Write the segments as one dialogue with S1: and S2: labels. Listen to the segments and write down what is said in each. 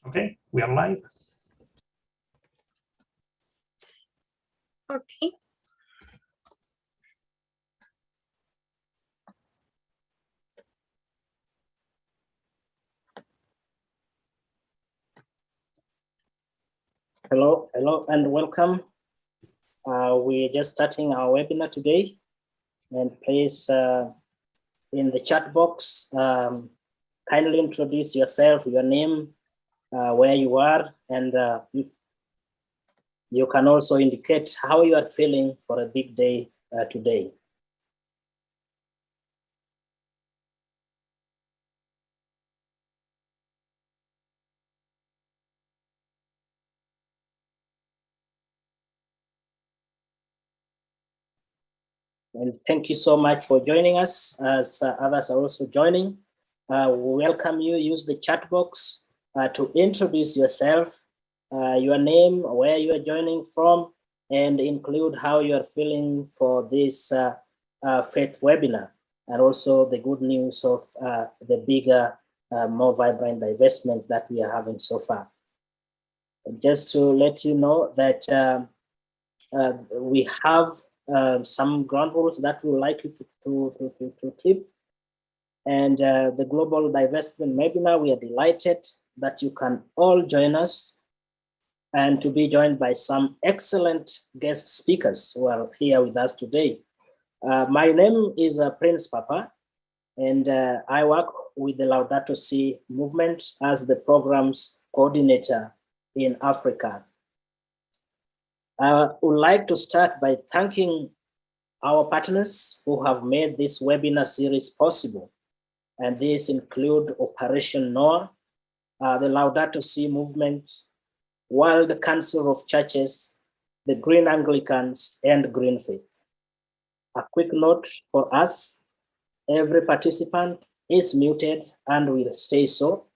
S1: Okay, we are live.
S2: Okay.
S3: Hello, and welcome. We're just starting our webinar today, and please, in the chat box, kindly introduce yourself, your name, where you are, and you can also indicate how you are feeling for a big day today. And thank you so much for joining us, as others are also joining. We welcome you. Use the chat box to introduce yourself, your name, where you are joining from, and include how you are feeling for this faith webinar, and also the good news of the bigger, more vibrant divestment that we are having so far. Just to let you know that we have some ground rules that we would like you to keep. And the Global Divestment webinar, we are delighted that you can all join us and to be joined by some excellent guest speakers who are here with us today. My name is Prince Papa, and I work with the Laudato Si movement as the program's coordinator in Africa. I would like to start by thanking our partners who have made this webinar series possible. And these include Operation Noah, the Laudato Si movement, World Council of Churches, the Green Anglicans, and Green Faith. A quick note for us, every participant is muted and will stay so.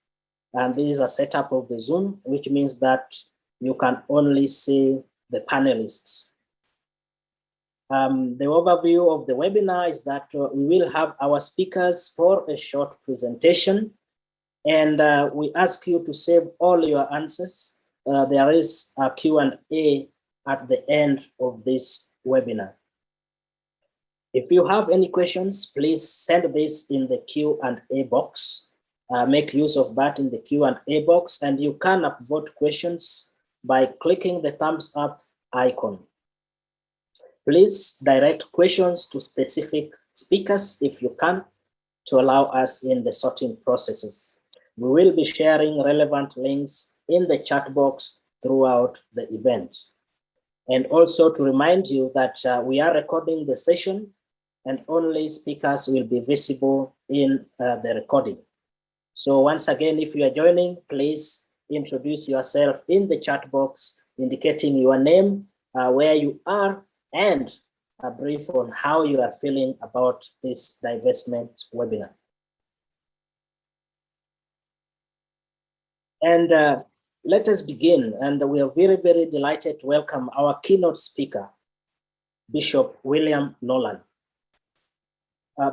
S3: And this is a setup of the Zoom, which means that you can only see the panelists. The overview of the webinar is that we will have our speakers for a short presentation, and we ask you to save all your answers. There is a Q&A at the end of this webinar. If you have any questions, please send this in the Q&A box. Make use of that in the Q&A box, and you can upvote questions by clicking the thumbs up icon. Please direct questions to specific speakers if you can, to allow us in the sorting processes. We will be sharing relevant links in the chat box throughout the event. And also to remind you that we are recording the session, and only speakers will be visible in the recording. So once again, if you are joining, please introduce yourself in the chat box, indicating your name, where you are, and a brief on how you are feeling about this divestment webinar. And let us begin. And we are very, very delighted to welcome our keynote speaker, Bishop William Nolan.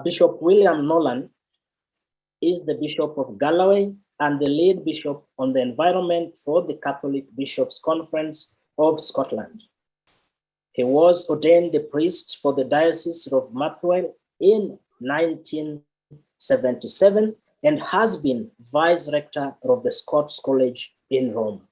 S3: Bishop William Nolan is the Bishop of Galloway and the lead bishop on the environment for the Catholic Bishops' Conference of Scotland. He was ordained a priest for the Diocese of Motherwell in 1977 and has been vice rector of the Scots College in Rome.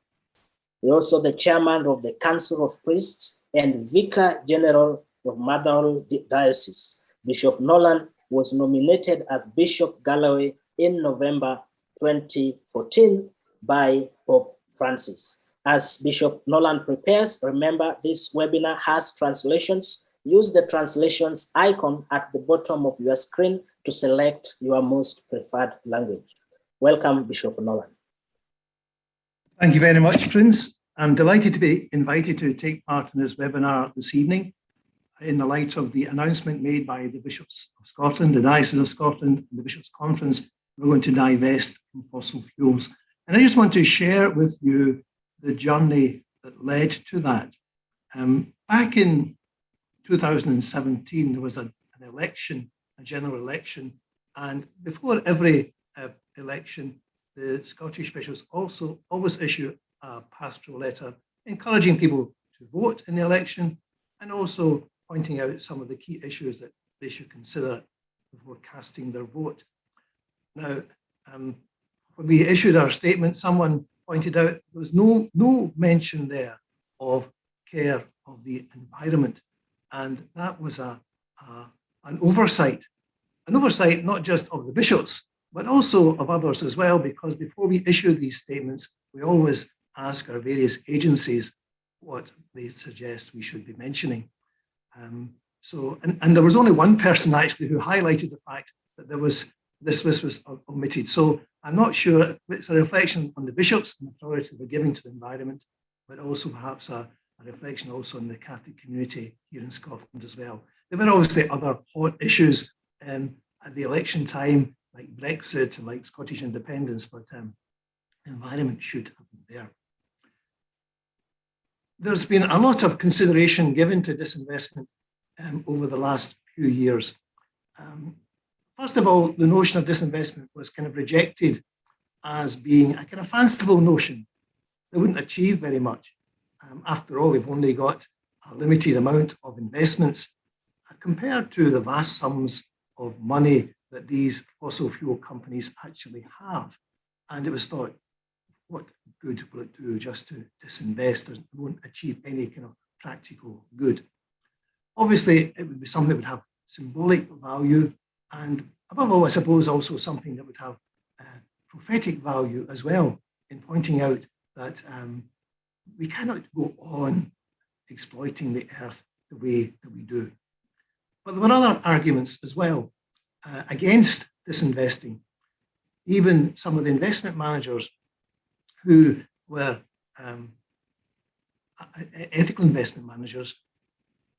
S3: He is also the chairman of the Council of Priests and Vicar General of Motherwell Diocese. Bishop Nolan was nominated as Bishop Galloway in November 2014 by Pope Francis. As Bishop Nolan prepares, remember this webinar has translations. Use the translations icon at the bottom of your screen to select your most preferred language. Welcome, Bishop Nolan.
S4: Thank you very much, Prince. I'm delighted to be invited to take part in this webinar this evening in the light of the announcement made by the Bishops of Scotland, the Diocese of Scotland, and the Bishops' Conference. We're going to divest from fossil fuels. And I just want to share with you the journey that led to that. Back in 2017, there was an election, a general election, and before every election, the Scottish bishops also always issue a pastoral letter encouraging people to vote in the election and also pointing out some of the key issues that they should consider before casting their vote. Now, when we issued our statement, someone pointed out there was no mention there of care of the environment. And that was an oversight not just of the bishops, but also of others as well, because before we issue these statements, we always ask our various agencies what they suggest we should be mentioning. And there was only one person actually who highlighted the fact that this was omitted. So I'm not sure it's a reflection on the bishops and authority they're giving to the environment, but also perhaps a reflection also on the Catholic community here in Scotland as well. There were obviously other hot issues at the election time, like Brexit and like Scottish independence, but environment should have been there. There's been a lot of consideration given to disinvestment over the last few years. First of all, the notion of disinvestment was kind of rejected as being a kind of fanciful notion that wouldn't achieve very much. After all, we've only got a limited amount of investments compared to the vast sums of money that these fossil fuel companies actually have. And it was thought, what good will it do just to disinvest? It won't achieve any kind of practical good. Obviously, it would be something that would have symbolic value, and above all, I suppose, also something that would have prophetic value as well, in pointing out that we cannot go on exploiting the earth the way that we do. But there were other arguments as well against disinvesting. Even some of the investment managers who were ethical investment managers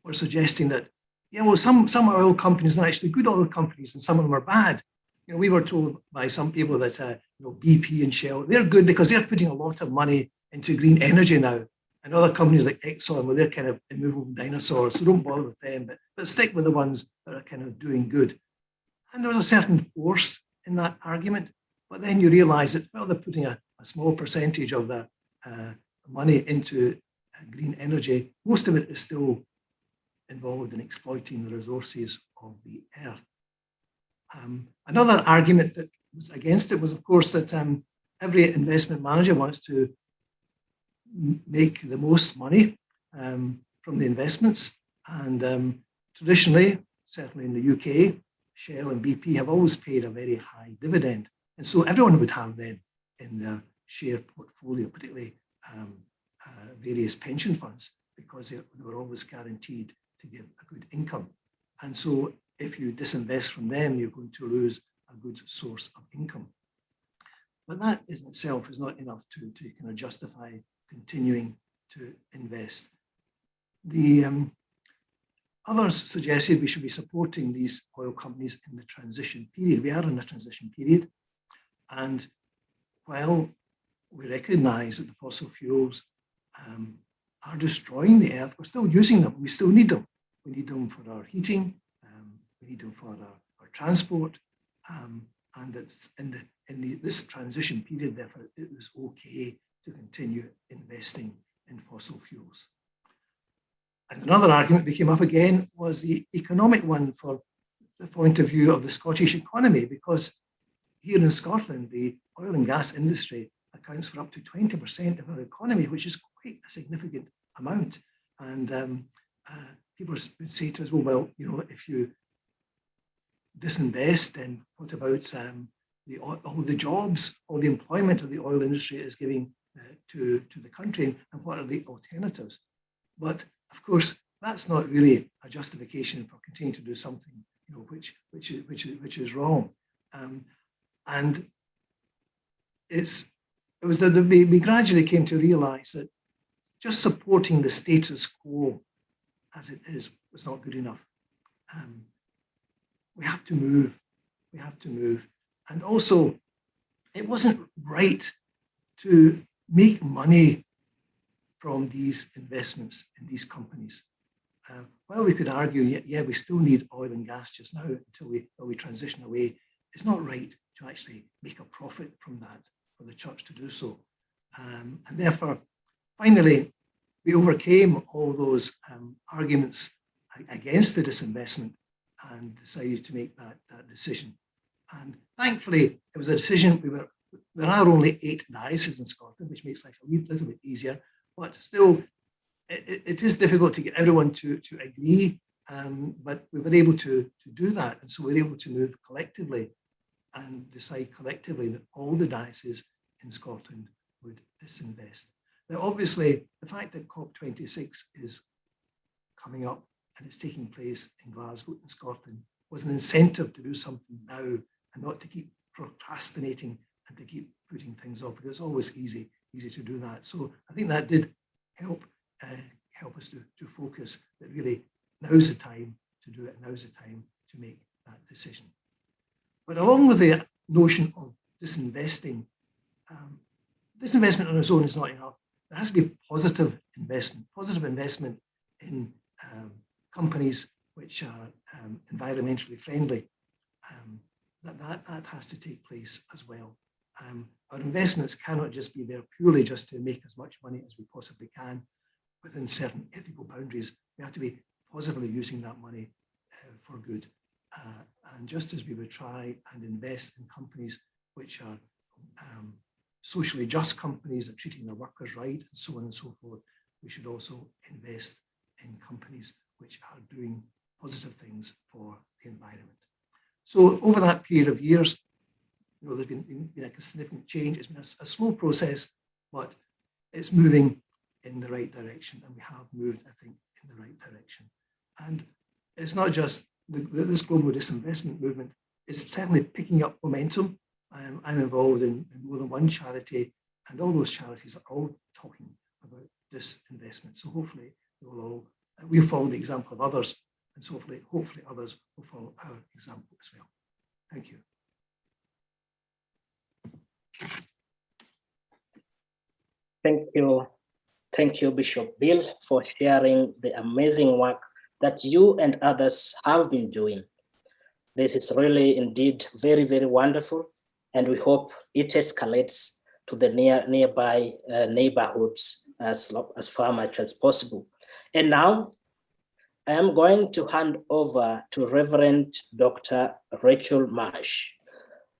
S4: were suggesting that, yeah, well, some oil companies are actually good oil companies and some of them are bad. You know, we were told by some people that BP and Shell, they're good because they're putting a lot of money into green energy now. And other companies like Exxon, well, they're kind of immovable dinosaurs, so don't bother with them, but stick with the ones that are kind of doing good. And there was a certain force in that argument, but then you realize that, well, they're putting a small percentage of their money into green energy. Most of it is still involved in exploiting the resources of the earth. Another argument that was against it was, of course, that every investment manager wants to make the most money from the investments. And traditionally, certainly in the UK, Shell and BP have always paid a very high dividend. And so everyone would have them in their share portfolio, particularly various pension funds, because they were always guaranteed to give a good income. And so if you disinvest from them, you're going to lose a good source of income. But that in itself is not enough to kind of justify continuing to invest. The others suggested we should be supporting these oil companies in the transition period. We are in a transition period. And while we recognize that the fossil fuels are destroying the earth, we're still using them. We still need them. We need them for our heating. We need them for our transport. And that's in this transition period, therefore, it was okay to continue investing in fossil fuels. And another argument that came up again was the economic one for the point of view of the Scottish economy, because here in Scotland, the oil and gas industry accounts for up to 20% of our economy, which is quite a significant amount. And people would say to us, well, you know, if you disinvest, then what about all the jobs, all the employment of the oil industry is giving to the country, and what are the alternatives? But of course, that's not really a justification for continuing to do something, you know, which is wrong. And we gradually came to realize that just supporting the status quo as it is was not good enough. We have to move. We have to move. And also, it wasn't right to make money from these investments in these companies. While we could argue, yeah, we still need oil and gas just now until we transition away, it's not right to actually make a profit from that. for the church to do so. And therefore, finally, we overcame all those arguments against the disinvestment and decided to make that decision. And thankfully, it was a decision. There are only 8 dioceses in Scotland, which makes life a little bit easier, but still, it is difficult to get everyone to agree, but we were able to do that. And so we were able to move collectively and decide collectively that all the dioceses in Scotland would disinvest. Now, obviously, the fact that COP26 is coming up and it's taking place in Glasgow in Scotland was an incentive to do something now and not to keep procrastinating and to keep putting things off, because it's always easy to do that. So I think that did help us to focus that really now's the time to do it, now's the time to make that decision. But along with the notion of disinvesting, disinvestment on its own is not enough. There has to be positive investment in companies which are environmentally friendly. That has to take place as well. Our investments cannot just be there purely just to make as much money as we possibly can within certain ethical boundaries. We have to be positively using that money for good. And just as we would try and invest in companies which are socially just companies that are treating their workers right and so on and so forth, we should also invest in companies which are doing positive things for the environment. So over that period of years, there's been a significant change. It's been a slow process, but it's moving in the right direction, and we have moved, I think, in the right direction. And it's not just this global disinvestment movement, it's certainly picking up momentum. I'm involved in more than one charity, and all those charities are all talking about disinvestment. So hopefully we'll follow the example of others, and so hopefully others will follow our example as well. Thank you.
S3: Thank you, Bishop Bill, for sharing the amazing work that you and others have been doing. This is really indeed very, very wonderful, and we hope it escalates to the nearby neighborhoods as far much as possible. And now I am going to hand over to Reverend Dr. Rachel Marsh.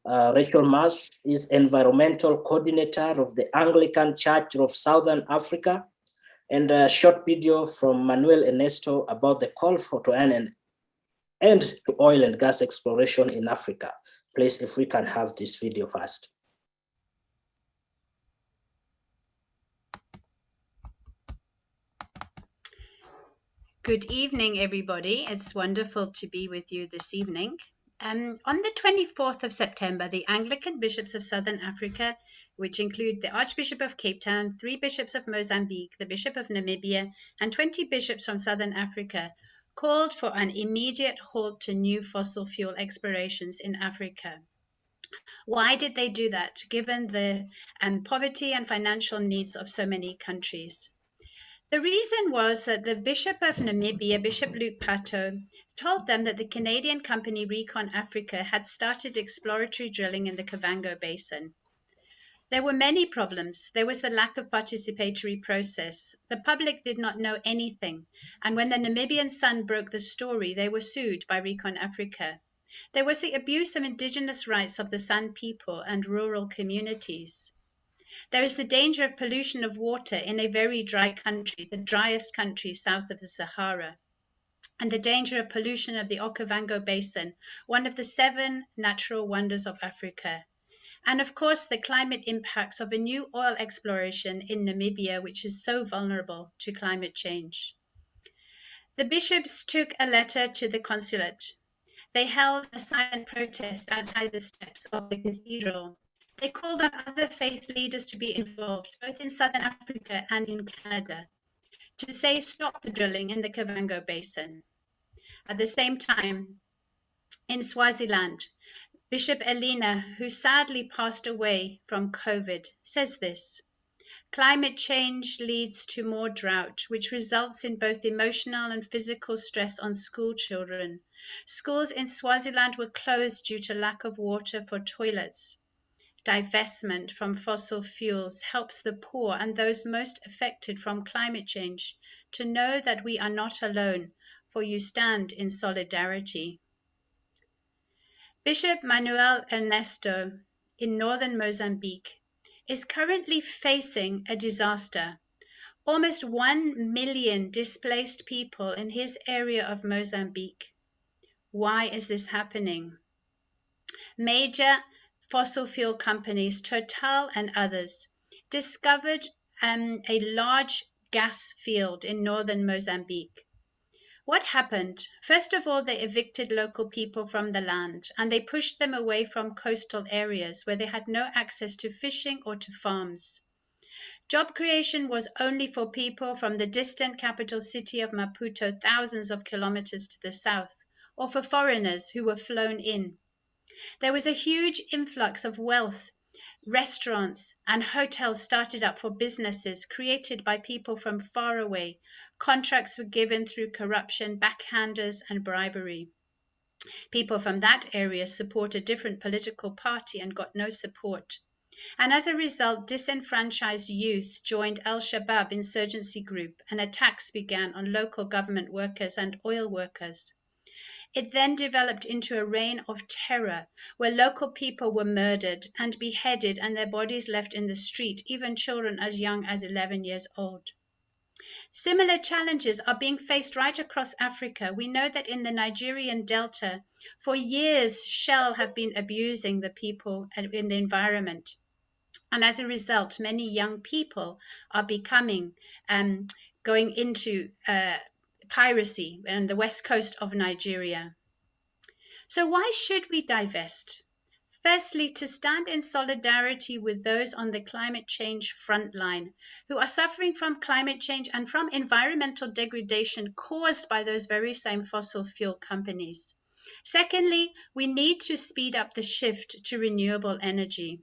S3: Rachel Marsh is Environmental Coordinator of the Anglican Church of Southern Africa, and a short video from Manuel Ernesto about the call to an end to oil and gas exploration in Africa. Please, if we can have this video first.
S1: Good evening, everybody. It's wonderful to be with you this evening. On the 24th of September, the Anglican bishops of Southern Africa, which include the Archbishop of Cape Town, 3 bishops of Mozambique, the Bishop of Namibia, and 20 bishops from Southern Africa, called for an immediate halt to new fossil fuel explorations in Africa. Why did they do that, given the poverty and financial needs of so many countries? The reason was that the Bishop of Namibia, Bishop Luke Pato, told them that the Canadian company Recon Africa had started exploratory drilling in the Kavango Basin. There were many problems. There was the lack of participatory process. The public did not know anything, and when the Namibian Sun broke the story, they were sued by Recon Africa. There was the abuse of indigenous rights of the San people and rural communities. There is the danger of pollution of water in a very dry country, the driest country south of the Sahara, and the danger of pollution of the Okavango Basin, one of the 7 natural wonders of Africa. And of course, the climate impacts of a new oil exploration in Namibia, which is so vulnerable to climate change. The bishops took a letter to the consulate. They held a silent protest outside the steps of the cathedral. They called on other faith leaders to be involved, both in Southern Africa and in Canada, to say stop the drilling in the Kavango Basin. At the same time, in Swaziland, Bishop Elena, who sadly passed away from COVID, says this: climate change leads to more drought, which results in both emotional and physical stress on school children. Schools in Swaziland were closed due to lack of water for toilets. divestment from fossil fuels helps the poor and those most affected from climate change to know that we are not alone, for you stand in solidarity. Bishop Manuel Ernesto in northern Mozambique is currently facing a disaster. Almost 1 million displaced people in his area of Mozambique. Why is this happening? Major fossil fuel companies, Total and others, discovered a large gas field in northern Mozambique. What happened? First of all, they evicted local people from the land and they pushed them away from coastal areas where they had no access to fishing or to farms. Job creation was only for people from the distant capital city of Maputo, thousands of kilometers to the south, or for foreigners who were flown in. There was a huge influx of wealth. Restaurants and hotels started up for businesses created by people from far away. Contracts were given through corruption, backhanders, and bribery. People from that area supported a different political party and got no support. And as a result, disenfranchised youth joined Al-Shabaab insurgency group and attacks began on local government workers and oil workers. It then developed into a reign of terror where local people were murdered and beheaded and their bodies left in the street, even children as young as 11 years old. Similar challenges are being faced right across Africa. We know that in the Nigerian Delta, for years, Shell have been abusing the people in the environment. And as a result, many young people are going into piracy on the west coast of Nigeria. So why should we divest? Firstly, to stand in solidarity with those on the climate change front line who are suffering from climate change and from environmental degradation caused by those very same fossil fuel companies. Secondly, we need to speed up the shift to renewable energy.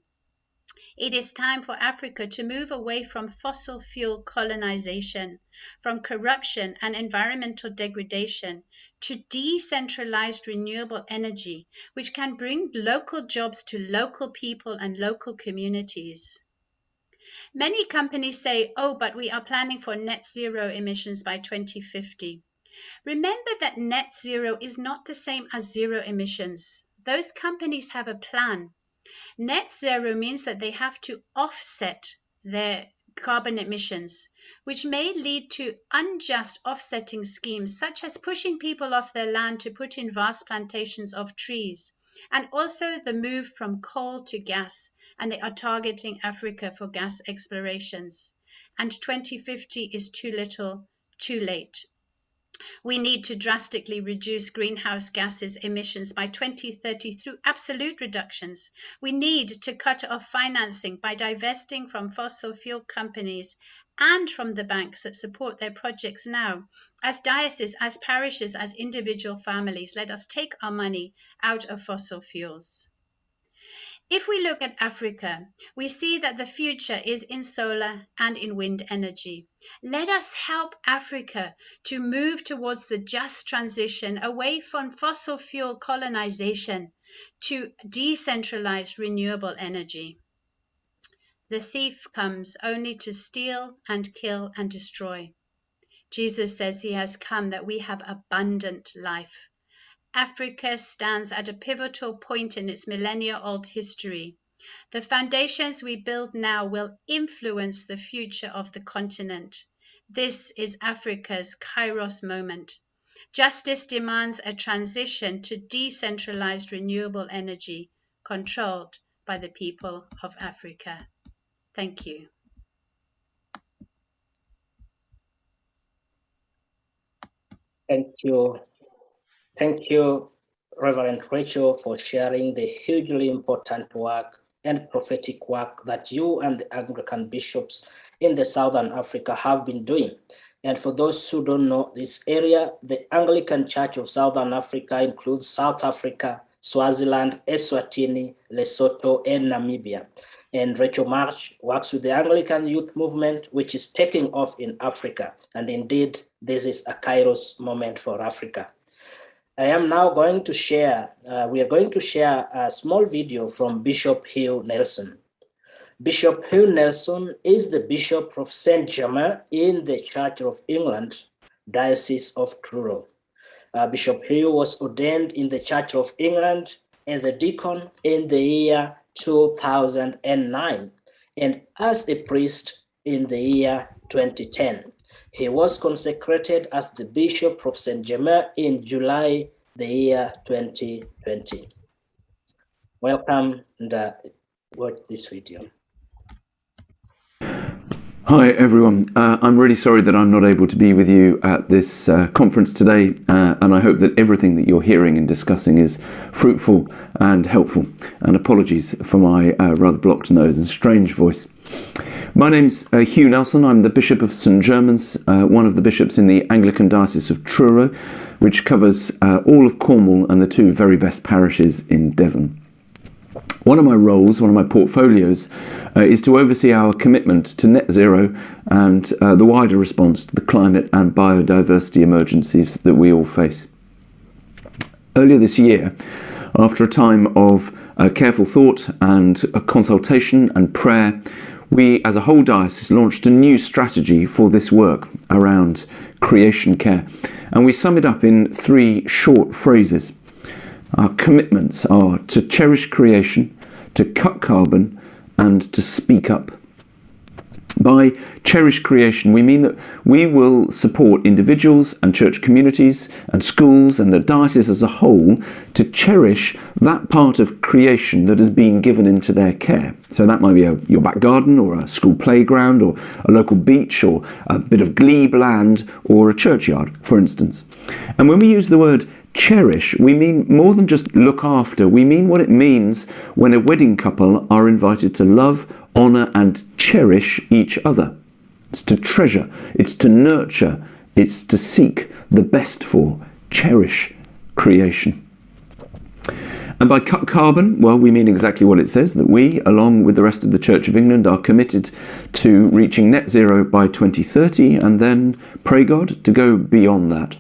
S1: It is time for Africa to move away from fossil fuel colonization, from corruption and environmental degradation, to decentralized renewable energy, which can bring local jobs to local people and local communities. Many companies say, oh, but we are planning for net zero emissions by 2050. Remember that net zero is not the same as zero emissions. Those companies have a plan. Net zero means that they have to offset their carbon emissions, which may lead to unjust offsetting schemes, such as pushing people off their land to put in vast plantations of trees, and also the move from coal to gas, and they are targeting Africa for gas explorations. And 2050 is too little, too late. We need to drastically reduce greenhouse gases emissions by 2030 through absolute reductions. We need to cut off financing by divesting from fossil fuel companies and from the banks that support their projects now. As dioceses, as parishes, as individual families, let us take our money out of fossil fuels. If we look at Africa, we see that the future is in solar and in wind energy. Let us help Africa to move towards the just transition away from fossil fuel colonization to decentralized renewable energy. The thief comes only to steal and kill and destroy. Jesus says he has come that we have abundant life. Africa stands at a pivotal point in its millennia-old history. The foundations we build now will influence the future of the continent. This is Africa's Kairos moment. Justice demands a transition to decentralized renewable energy controlled by the people of Africa. Thank you.
S3: Thank you. Thank you, Reverend Rachel, for sharing the hugely important work and prophetic work that you and the Anglican bishops in the Southern Africa have been doing. And for those who don't know this area, the Anglican Church of Southern Africa includes South Africa, Swaziland, Eswatini, Lesotho, and Namibia. And Rachel March works with the Anglican Youth Movement, which is taking off in Africa. And indeed, this is a Kairos moment for Africa. I am now going to share, we are going to share a small video from Bishop Hugh Nelson. Bishop Hugh Nelson is the Bishop of St. Germain in the Church of England, Diocese of Truro. Bishop Hugh was ordained in the Church of England as a deacon in the year 2009 and as a priest in the year 2010. He was consecrated as the Bishop of St. Germain in July the year 2020. Welcome and watch this video.
S2: Hi everyone, I'm really sorry that I'm not able to be with you at this conference today, and I hope that everything that you're hearing and discussing is fruitful and helpful, and apologies for my rather blocked nose and strange voice. My name's Hugh Nelson. I'm the Bishop of St Germans, one of the bishops in the Anglican Diocese of Truro, which covers all of Cornwall and the two very best parishes in Devon. One of my roles, one of my portfolios, is to oversee our commitment to net zero and the wider response to the climate and biodiversity emergencies that we all face. Earlier this year, after a time of careful thought and a consultation and prayer, we as a whole diocese launched a new strategy for this work around creation care, and we sum it up in three short phrases. Our commitments are to cherish creation, to cut carbon, and to speak up. By cherish creation, we mean that we will support individuals and church communities and schools and the diocese as a whole to cherish that part of creation that has been given into their care. So that might be your back garden or a school playground or a local beach or a bit of glebe land or a churchyard, for instance. And when we use the word cherish, we mean more than just look after. We mean what it means when a wedding couple are invited to love, honour and cherish each other. It's to treasure, it's to nurture, it's to seek the best for, cherish creation. And by cut carbon, well, we mean exactly what it says, that we, along with the rest of the Church of England, are committed to reaching net zero by 2030 and then, pray God, to go beyond that.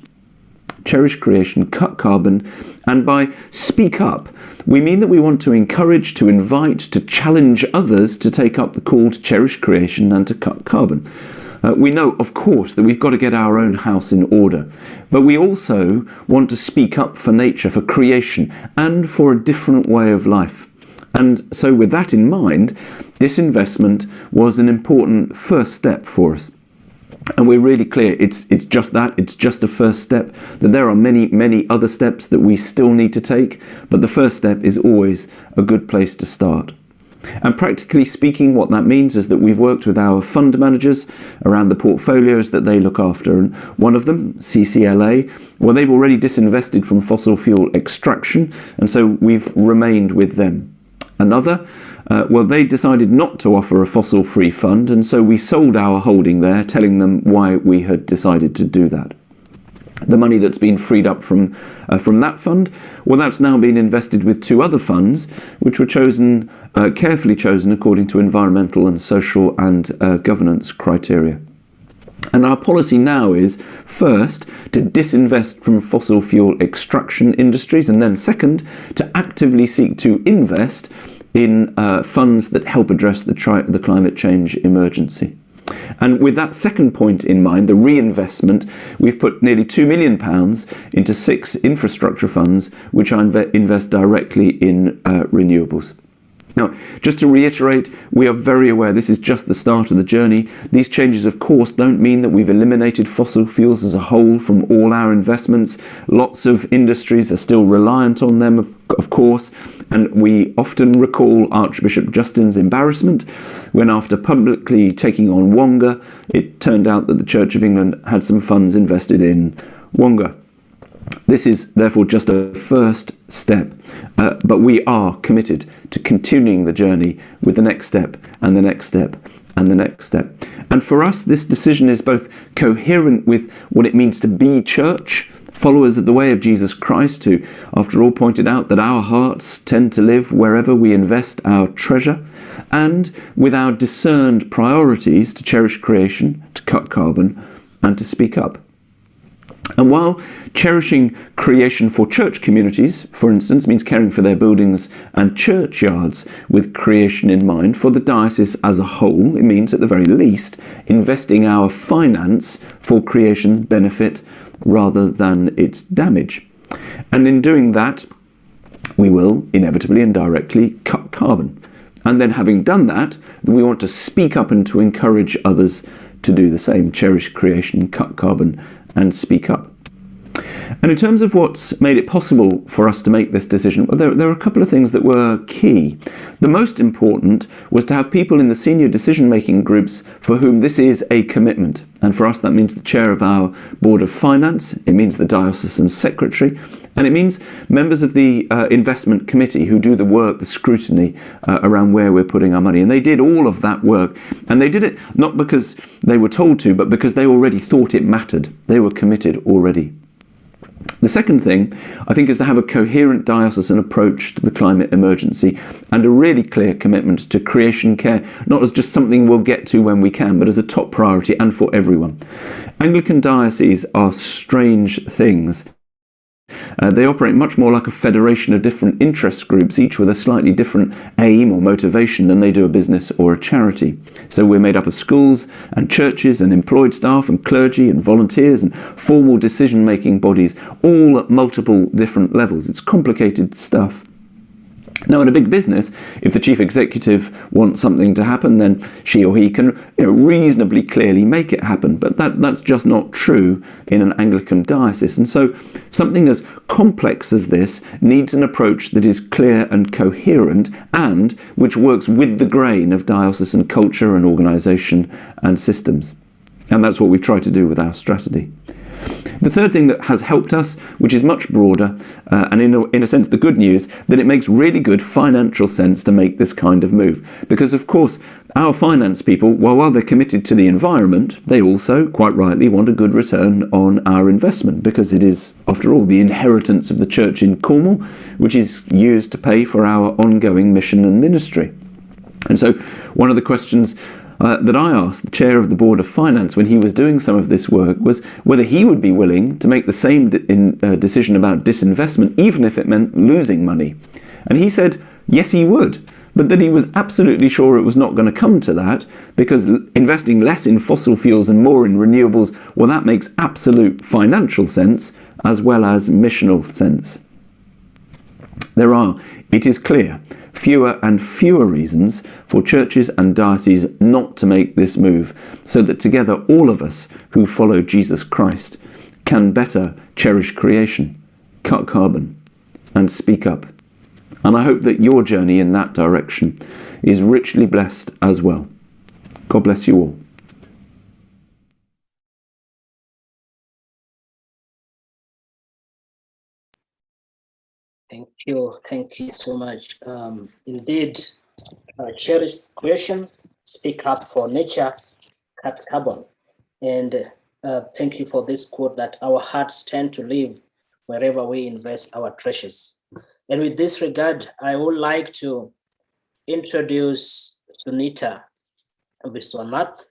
S2: Cherish creation, cut carbon, and by speak up, we mean that we want to encourage, to invite, to challenge others to take up the call to cherish creation and to cut carbon. We know, of course, that we've got to get our own house in order, but we also want to speak up for nature, for creation, and for a different way of life. And so with that in mind, this investment was an important first step for us. And we're really clear, it's just that, it's just a first step, that there are many, many other steps that we still need to take, but the first step is always a good place to start. And practically speaking, what that means is that we've worked with our fund managers around the portfolios that they look after, and one of them, CCLA, well, they've already disinvested from fossil fuel extraction, and so we've remained with them. Another, well, they decided not to offer a fossil-free fund, and so we sold our holding there, telling them why we had decided to do that. The money that's been freed up from that fund, well, that's now been invested with two other funds, which were chosen, carefully chosen according to environmental and social and governance criteria. And our policy now is, first, to disinvest from fossil fuel extraction industries, and then second, to actively seek to invest in funds that help address the climate change emergency. And with that second point in mind, the reinvestment, we've put nearly £2 million into 6 infrastructure funds, which invest directly in renewables. Now, just to reiterate, we are very aware this is just the start of the journey. These changes, of course, don't mean that we've eliminated fossil fuels as a whole from all our investments. Lots of industries are still reliant on them, of course, and we often recall Archbishop Justin's embarrassment when, after publicly taking on Wonga, it turned out that the Church of England had some funds invested in Wonga. This is therefore just a first step, but we are committed to continuing the journey with the next step and the next step and the next step. And for us, this decision is both coherent with what it means to be church, followers of the way of Jesus Christ, who, after all, pointed out that our hearts tend to live wherever we invest our treasure, and with our discerned priorities to cherish creation, to cut carbon, and to speak up. And while cherishing creation for church communities, for instance, means caring for their buildings and churchyards with creation in mind, for the diocese as a whole, it means at the very least investing our finance for creation's benefit rather than its damage. And in doing that, we will inevitably and directly cut carbon. And then having done that, we want to speak up and to encourage others to do the same, cherish creation, cut carbon, and speak up. And in terms of what's made it possible for us to make this decision, well, there are a couple of things that were key. The most important was to have people in the senior decision-making groups for whom this is a commitment. And for us, that means the chair of our Board of Finance, it means the diocesan secretary, and it means members of the investment committee who do the work, the scrutiny around where we're putting our money. And they did all of that work. And they did it not because they were told to, but because they already thought it mattered. They were committed already. The second thing, I think, is to have a coherent diocesan approach to the climate emergency and a really clear commitment to creation care, not as just something we'll get to when we can, but as a top priority and for everyone. Anglican dioceses are strange things. They operate much more like a federation of different interest groups, each with a slightly different aim or motivation than they do a business or a charity. So we're made up of schools and churches and employed staff and clergy and volunteers and formal decision-making bodies, all at multiple different levels. It's complicated stuff. Now, in a big business, if the chief executive wants something to happen, then she or he can reasonably clearly make it happen. But that's just not true in an Anglican diocese. And so something as complex as this needs an approach that is clear and coherent and which works with the grain of diocesan culture and organisation and systems. And that's what we've tried to do with our strategy. The third thing that has helped us, which is much broader, and in a sense the good news, that it makes really good financial sense to make this kind of move. Because of course our finance people, while they're committed to the environment, they also, quite rightly, want a good return on our investment, because it is, after all, the inheritance of the church in Cornwall, which is used to pay for our ongoing mission and ministry. And so one of the questions that I asked the chair of the Board of Finance when he was doing some of this work was whether he would be willing to make the same decision about disinvestment, even if it meant losing money. And he said, yes, he would, but that he was absolutely sure it was not going to come to that, because investing less in fossil fuels and more in renewables, well, that makes absolute financial sense as well as missional sense. There are, it is clear, fewer and fewer reasons for churches and dioceses not to make this move, so that together all of us who follow Jesus Christ can better cherish creation, cut carbon, and speak up. And I hope that your journey in that direction is richly blessed as well. God bless you all.
S3: Thank you so much. Indeed, cherish creation, speak up for nature, cut carbon. And thank you for this quote that our hearts tend to live wherever we invest our treasures. And with this regard, I would like to introduce Sunita Viswanath.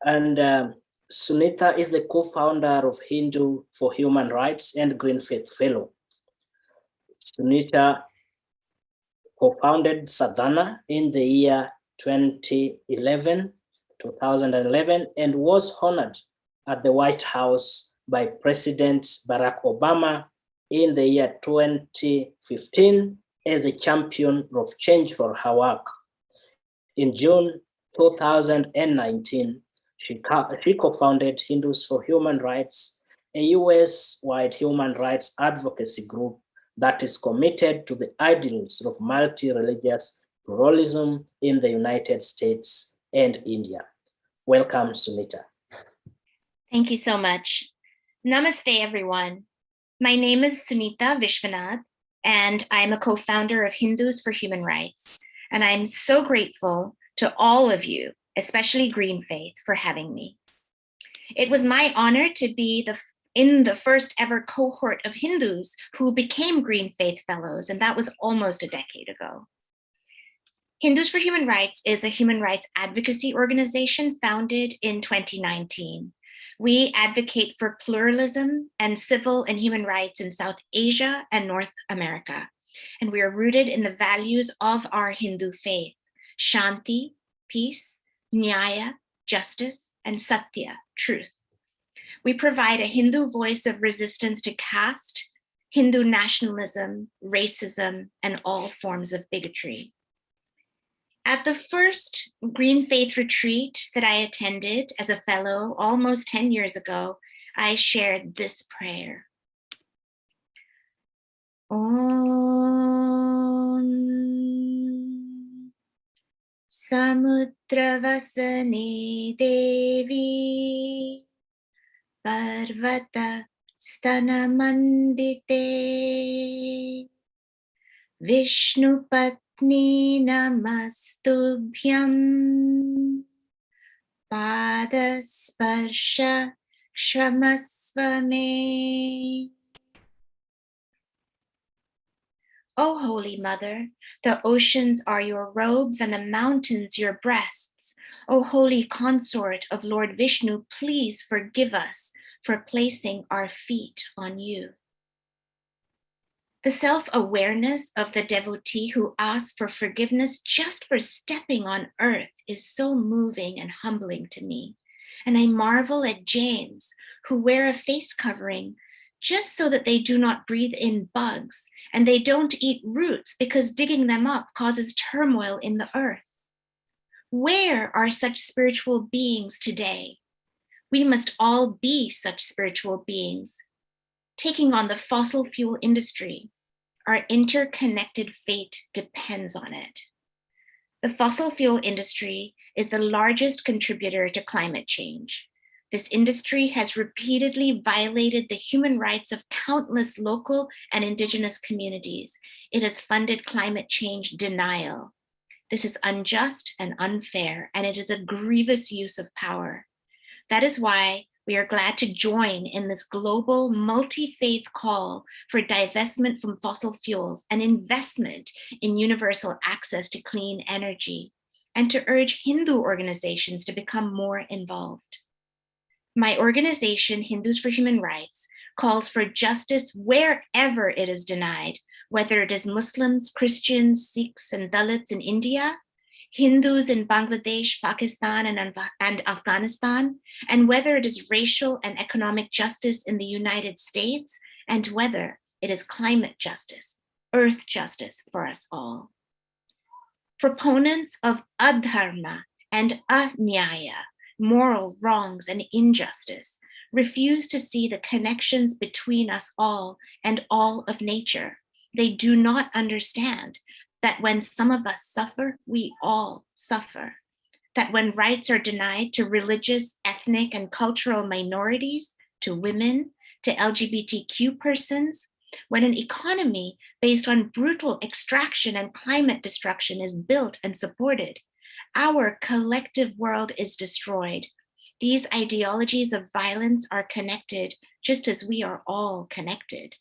S3: And Sunita is the co-founder of Hindu for Human Rights and Green Faith Fellow. Sunita co-founded Sadhana in the year 2011, and was honored at the White House by President Barack Obama in the year 2015 as a champion of change for her work. In June 2019, she co-founded Hindus for Human Rights, a US-wide human rights advocacy group that is committed to the ideals of multi-religious pluralism in the United States and India. Welcome, Sunita.
S5: Thank you so much. Namaste, everyone. My name is Sunita Vishwanath, and I'm a co-founder of Hindus for Human Rights. And I'm so grateful to all of you, especially Green Faith, for having me. It was my honor to be in the first ever cohort of Hindus who became Green Faith Fellows, and that was almost a decade ago. Hindus for Human Rights is a human rights advocacy organization founded in 2019. We advocate for pluralism and civil and human rights in South Asia and North America. And we are rooted in the values of our Hindu faith: Shanti, peace; Nyaya, justice; and Satya, truth. We provide a Hindu voice of resistance to caste, Hindu nationalism, racism, and all forms of bigotry. At the first Green Faith retreat that I attended as a fellow almost 10 years ago, I shared this prayer. Om Samudravasane Devi Parvata Stanamandite Vishnupatni Namastubhyam Padasparsha Shramasvame. O Holy Mother, the oceans are your robes and the mountains your breasts. O Holy Consort of Lord Vishnu, please forgive us for placing our feet on you. The self-awareness of the devotee who asks for forgiveness just for stepping on earth is so moving and humbling to me. And I marvel at Jains who wear a face covering just so that they do not breathe in bugs, and they don't eat roots because digging them up causes turmoil in the earth. Where are such spiritual beings today? We must all be such spiritual beings. Taking on the fossil fuel industry, our interconnected fate depends on it. The fossil fuel industry is the largest contributor to climate change. This industry has repeatedly violated the human rights of countless local and indigenous communities. It has funded climate change denial. This is unjust and unfair, and it is a grievous use of power. That is why we are glad to join in this global multi-faith call for divestment from fossil fuels and investment in universal access to clean energy, and to urge Hindu organizations to become more involved. My organization, Hindus for Human Rights, calls for justice wherever it is denied, whether it is Muslims, Christians, Sikhs, and Dalits in India, Hindus in Bangladesh, Pakistan, and Afghanistan, and whether it is racial and economic justice in the United States, and whether it is climate justice, earth justice for us all. Proponents of adharma and anyaya, moral wrongs and injustice, refuse to see the connections between us all and all of nature. They do not understand that when some of us suffer, we all suffer. That when rights are denied to religious, ethnic, and cultural minorities, to women, to LGBTQ persons, when an economy based on brutal extraction and climate destruction is built and supported, our collective world is destroyed. These ideologies of violence are connected, just as we are all connected.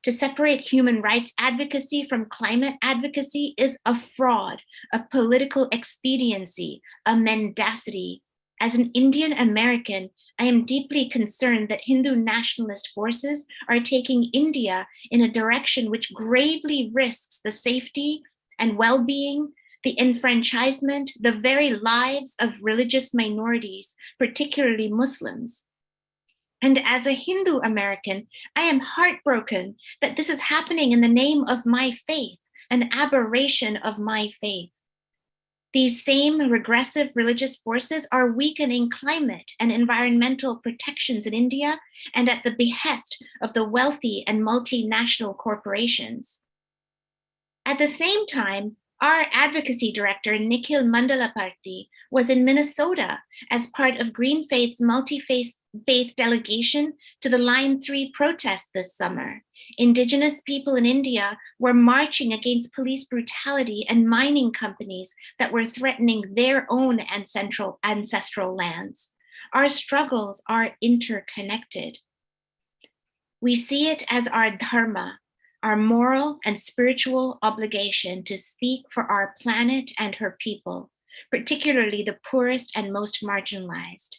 S5: To separate human rights advocacy from climate advocacy is a fraud, a political expediency, a mendacity. As an Indian American, I am deeply concerned that Hindu nationalist forces are taking India in a direction which gravely risks the safety and well-being, the enfranchisement, the very lives of religious minorities, particularly Muslims. And as a Hindu American, I am heartbroken that this is happening in the name of my faith, an aberration of my faith. These same regressive religious forces are weakening climate and environmental protections in India and at the behest of the wealthy and multinational corporations. At the same time, our advocacy director, Nikhil Mandalaparty, was in Minnesota as part of Green Faith's multi-faith delegation to the Line 3 protest this summer. Indigenous people in India were marching against police brutality and mining companies that were threatening their own ancestral lands. Our struggles are interconnected. We see it as our dharma, our moral and spiritual obligation to speak for our planet and her people, particularly the poorest and most marginalized.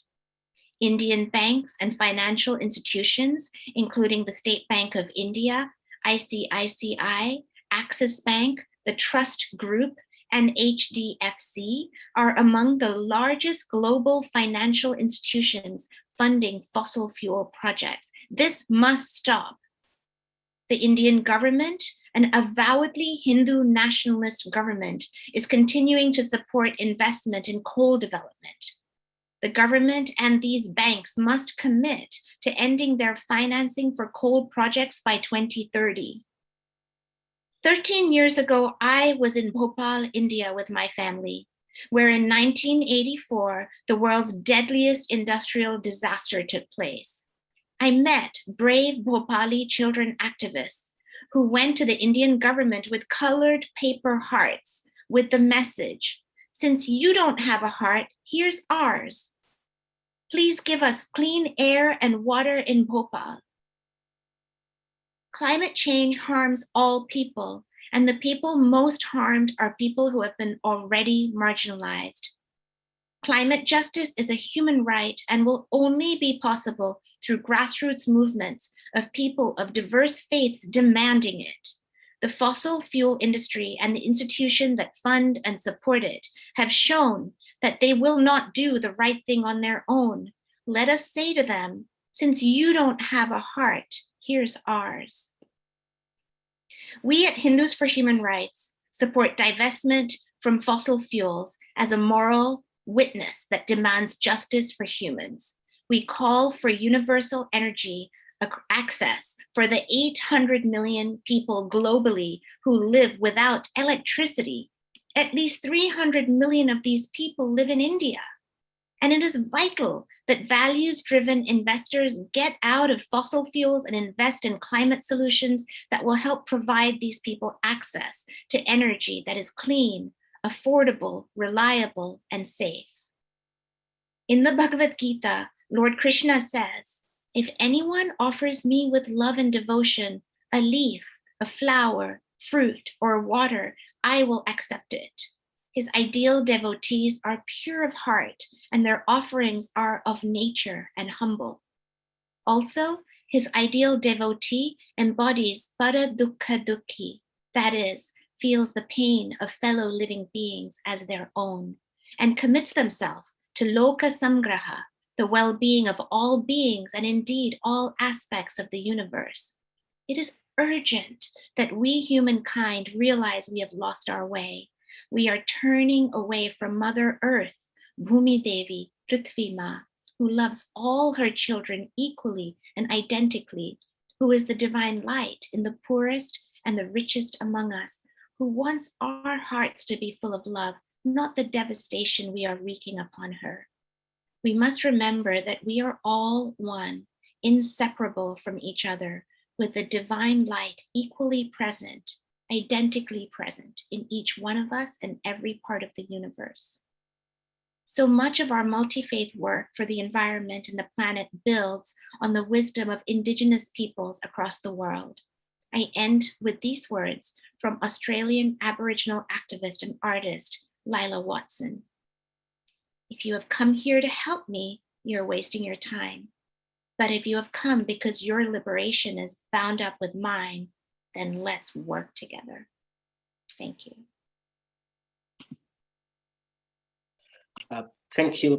S5: Indian banks and financial institutions, including the State Bank of India, ICICI, Axis Bank, the Trust Group, and HDFC, are among the largest global financial institutions funding fossil fuel projects. This must stop. The Indian government, an avowedly Hindu nationalist government, is continuing to support investment in coal development. The government and these banks must commit to ending their financing for coal projects by 2030. 13 years ago, I was in Bhopal, India with my family, where in 1984, the world's deadliest industrial disaster took place. I met brave Bhopali children activists who went to the Indian government with colored paper hearts with the message, "Since you don't have a heart, here's ours. Please give us clean air and water in Bhopal." Climate change harms all people, and the people most harmed are people who have been already marginalized. Climate justice is a human right and will only be possible through grassroots movements of people of diverse faiths demanding it. The fossil fuel industry and the institutions that fund and support it have shown that they will not do the right thing on their own. Let us say to them, "Since you don't have a heart, here's ours." We at Hindus for Human Rights support divestment from fossil fuels as a moral witness that demands justice for humans. We call for universal energy access for the 800 million people globally who live without electricity. At least 300 million of these people live in India. And it is vital that values-driven investors get out of fossil fuels and invest in climate solutions that will help provide these people access to energy that is clean, affordable, reliable, and safe. In the Bhagavad Gita, Lord Krishna says, "If anyone offers me with love and devotion a leaf, a flower, fruit, or water, I will accept it." His ideal devotees are pure of heart, and their offerings are of nature and humble. Also, his ideal devotee embodies para dukkha dukhi, that is, feels the pain of fellow living beings as their own, and commits themselves to loka samgraha, the well-being of all beings and indeed all aspects of the universe. It is urgent that we humankind realize we have lost our way. We are turning away from Mother Earth, Bhumi Devi, Prithvi Ma, who loves all her children equally and identically, who is the divine light in the poorest and the richest among us, who wants our hearts to be full of love, not the devastation we are wreaking upon her. We must remember that we are all one, inseparable from each other, with the divine light equally present, identically present in each one of us and every part of the universe. So much of our multi-faith work for the environment and the planet builds on the wisdom of Indigenous peoples across the world. I end with these words from Australian Aboriginal activist and artist, Lila Watson. "If you have come here to help me, you're wasting your time. But if you have come because your liberation is bound up with mine, then let's work together." Thank you.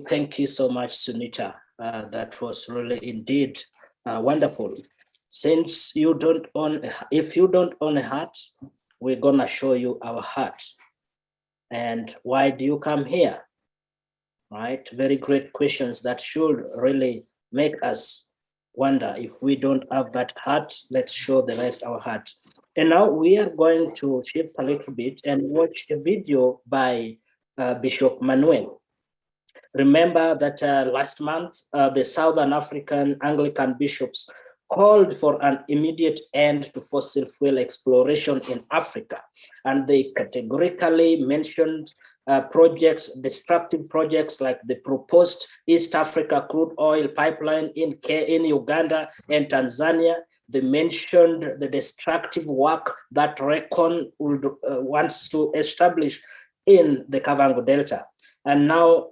S3: Thank you so much, Sunita. That was really indeed wonderful. Since if you don't own a heart, we're gonna show you our heart. And why do you come here? Right? Very great questions that should really make us wonder. If we don't have that heart, let's show the rest our heart. And now we are going to shift a little bit and watch a video by Bishop Manuel. Remember that last month, the Southern African Anglican bishops called for an immediate end to fossil fuel exploration in Africa. And they categorically mentioned destructive projects like the proposed East Africa crude oil pipeline in Uganda and Tanzania. They mentioned the destructive work that RECON wants to establish in the Kavango Delta. And now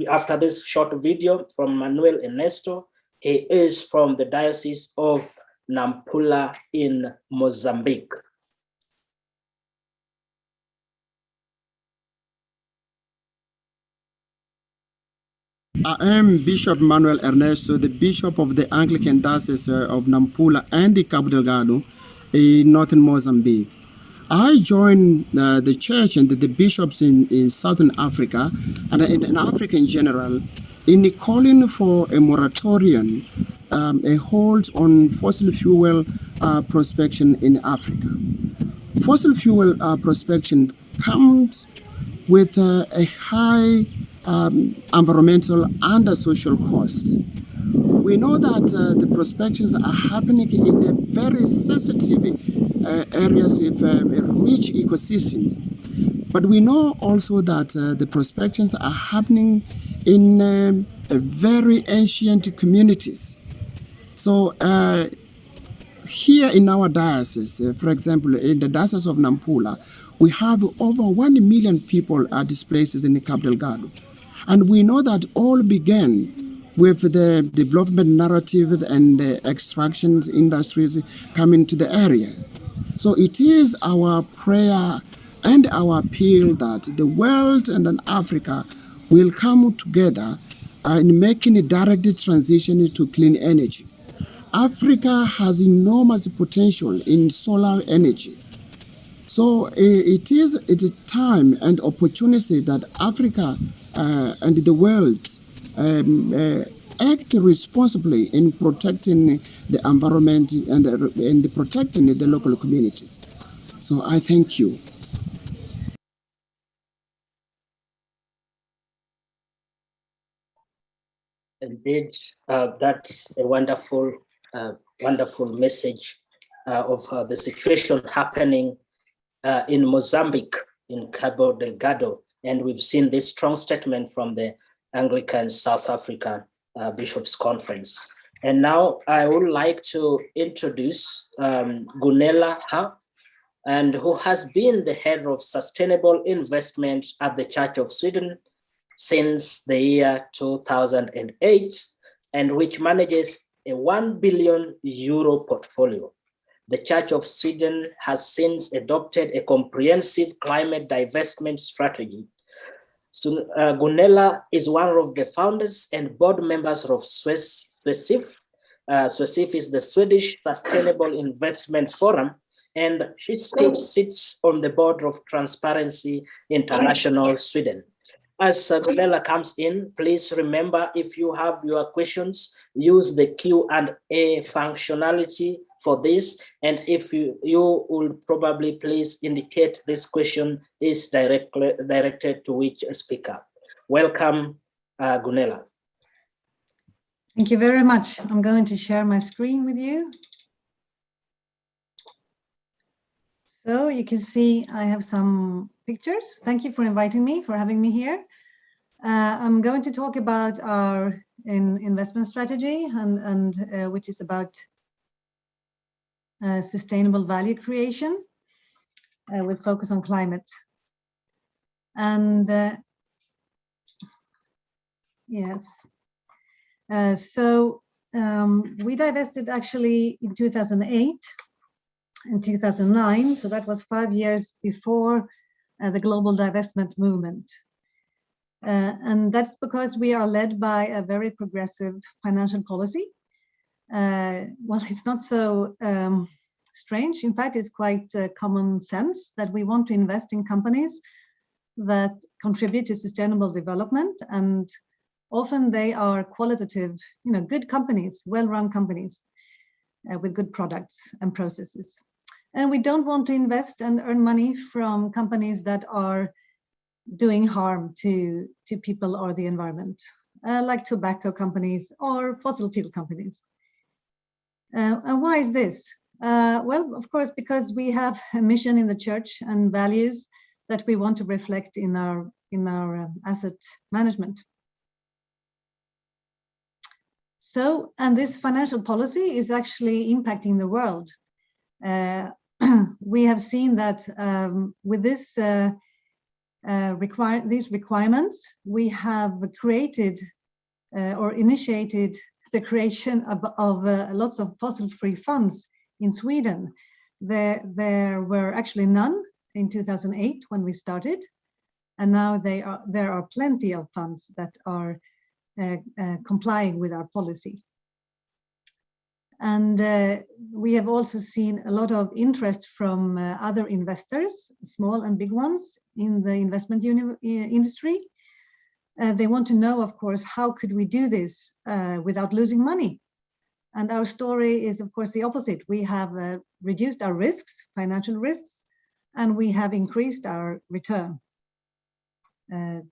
S3: after this short video from Manuel Ernesto, he is from the Diocese of Nampula in Mozambique.
S6: I am Bishop Manuel Ernesto, the Bishop of the Anglican Diocese of Nampula and Cabo Delgado in northern Mozambique. I joined the church and the bishops in Southern Africa and in Africa in general in calling for a moratorium, a hold on fossil fuel prospection in Africa. Fossil fuel prospection comes with a high environmental and social costs. We know that the prospections are happening in a very sensitive areas with rich ecosystems. But we know also that the prospections are happening in very ancient communities. So here in our diocese, for example, in the Diocese of Nampula, we have over 1 million people are displaced in Cabo Delgado. And we know that all began with the development narrative and the extraction industries coming to the area. So it is our prayer and our appeal that the world and Africa will come together in making a direct transition to clean energy. Africa has enormous potential in solar energy. So it is a time and opportunity that Africa and the world act responsibly in protecting the environment and protecting the local communities. So I thank you.
S3: Indeed, that's a wonderful, wonderful message of the situation happening in Mozambique, in Cabo Delgado. And we've seen this strong statement from the Anglican South African Bishops' Conference. And now I would like to introduce Gunela Ha, and who has been the head of sustainable investment at the Church of Sweden since the year 2008, and which manages a 1 billion euro portfolio. The Church of Sweden has since adopted a comprehensive climate divestment strategy. So, Gunela is one of the founders and board members of SWESIF. SWESIF is the Swedish Sustainable Investment Forum, and she still sits on the board of Transparency International Sweden. As Gunela comes in, please remember, if you have your questions, use the Q&A functionality for this. And if you will probably please indicate this question is directed to which speaker. Welcome, Gunela.
S7: Thank you very much. I'm going to share my screen with you. So you can see I have some pictures. Thank you for inviting me, for having me here. I'm going to talk about our investment strategy and which is about sustainable value creation with focus on climate. And yes, so we divested actually in 2008 and 2009. So that was 5 years before the global divestment movement. And that's because we are led by a very progressive financial policy. Well, it's not so strange. In fact, it's quite common sense that we want to invest in companies that contribute to sustainable development, and often they are qualitative, good companies, well-run companies with good products and processes. And we don't want to invest and earn money from companies that are doing harm to people or the environment, like tobacco companies or fossil fuel companies. And why is this? Well, of course, because we have a mission in the church and values that we want to reflect in our asset management. So, and this financial policy is actually impacting the world. We have seen that with this these requirements, we have created or initiated the creation of lots of fossil-free funds in Sweden. There were actually none in 2008 when we started, and now there are plenty of funds that are complying with our policy. And we have also seen a lot of interest from other investors, small and big ones, in the investment industry. They want to know, of course, how could we do this without losing money? And our story is, of course, the opposite. We have reduced our risks, financial risks, and we have increased our return. And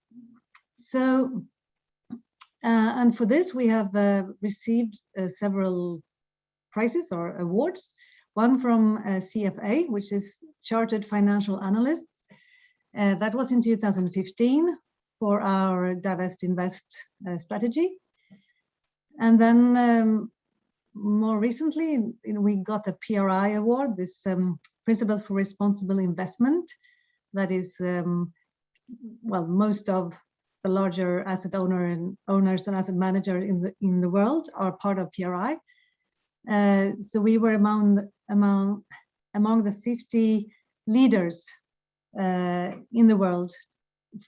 S7: for this, we have received several prizes or awards. One from CFA, which is Chartered Financial Analysts. That was in 2015 for our Divest Invest strategy. And then more recently, we got a PRI award, this Principles for Responsible Investment. That is, well, most of the larger asset owners and asset managers in the world are part of PRI. So we were among the 50 leaders in the world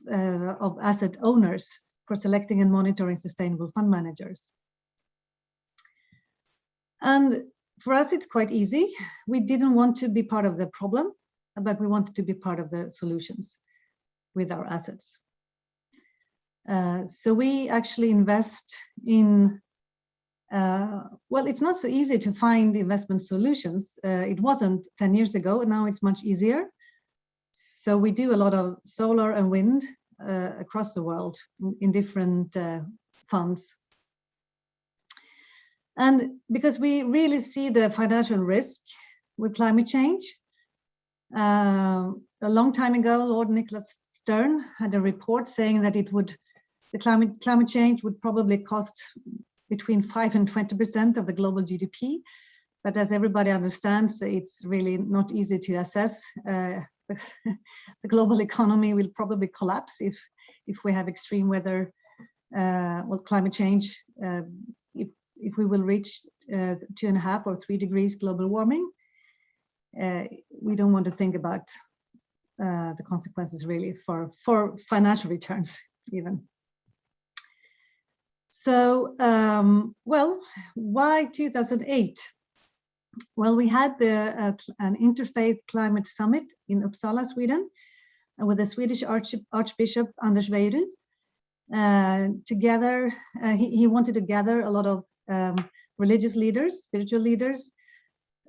S7: of asset owners for selecting and monitoring sustainable fund managers. And for us, it's quite easy. We didn't want to be part of the problem, but we wanted to be part of the solutions with our assets. So we actually invest in, well, it's not so easy to find investment solutions. It wasn't 10 years ago, and now it's much easier. So we do a lot of solar and wind across the world in different funds. And because we really see the financial risk with climate change, a long time ago, Lord Nicholas Stern had a report saying that the climate change would probably cost between 5 and 20% of the global GDP. But as everybody understands, it's really not easy to assess. The global economy will probably collapse if we have extreme weather, well, climate change. If we will reach 2.5 or 3 degrees global warming, we don't want to think about the consequences really for financial returns even. So, well, why 2008? Well, we had an interfaith climate summit in Uppsala, Sweden, with the Swedish Archbishop Anders Weirud. Together, he wanted to gather a lot of religious leaders, spiritual leaders,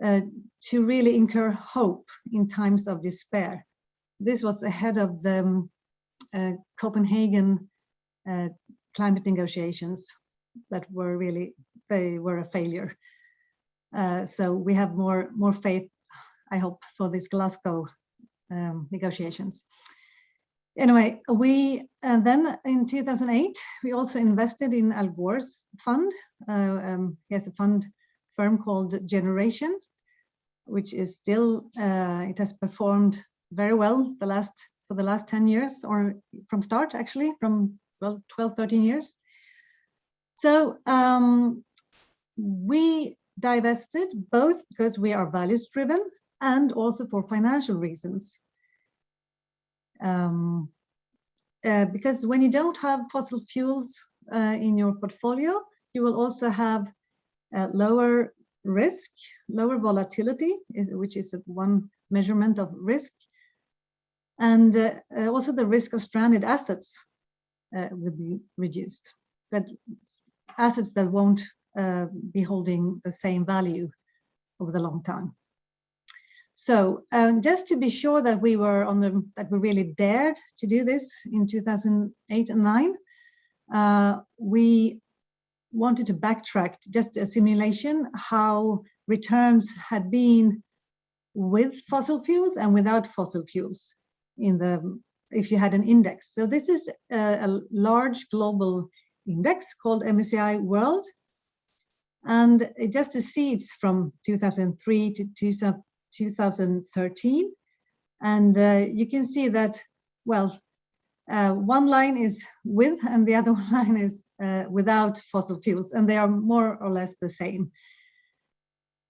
S7: to really incur hope in times of despair. This was ahead of the Copenhagen climate negotiations that were really, they were a failure. So we have more faith, I hope, for these Glasgow negotiations. Anyway, then in 2008, we also invested in Al Gore's fund. He has a fund firm called Generation, which is still, it has performed very well for the last 10 years, or from start actually, from, well, 12, 13 years. So we divested both because we are values driven and also for financial reasons. Because when you don't have fossil fuels in your portfolio, you will also have lower risk, lower volatility, which is one measurement of risk. And also the risk of stranded assets would be reduced. That assets that won't be holding the same value over the long time. So just to be sure that we were that we really dared to do this in 2008 and 2009, we wanted to backtrack just a simulation how returns had been with fossil fuels and without fossil fuels if you had an index. So this is a large global index called MSCI World. And just to see, it's from 2003 to 2013. And you can see that, well, one line is with and the other line is without fossil fuels, and they are more or less the same.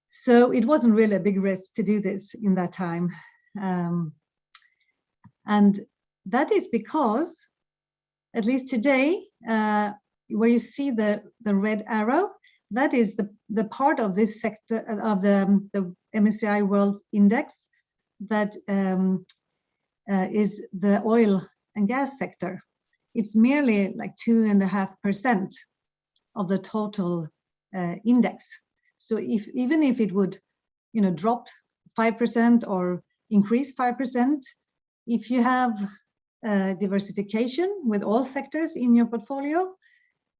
S7: So it wasn't really a big risk to do this in that time. And that is because, at least today, where you see the red arrow, that is the part of this sector of the MSCI World Index that is the oil and gas sector. It's merely like 2.5% of the total index. So even if it would, drop 5% or increase 5%, if you have diversification with all sectors in your portfolio,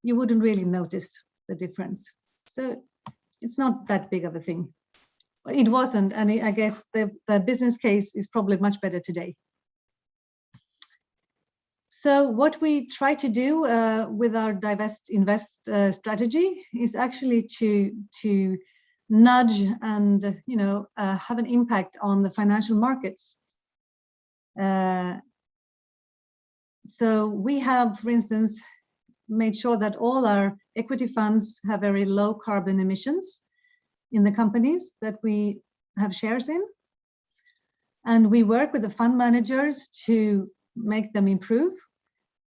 S7: you wouldn't really notice the difference. So it's not that big of a thing. It wasn't, and I guess the business case is probably much better today. So what we try to do with our divest invest strategy is actually to nudge and have an impact on the financial markets. So we have, for instance, made sure that all our equity funds have very low carbon emissions in the companies that we have shares in. And we work with the fund managers to make them improve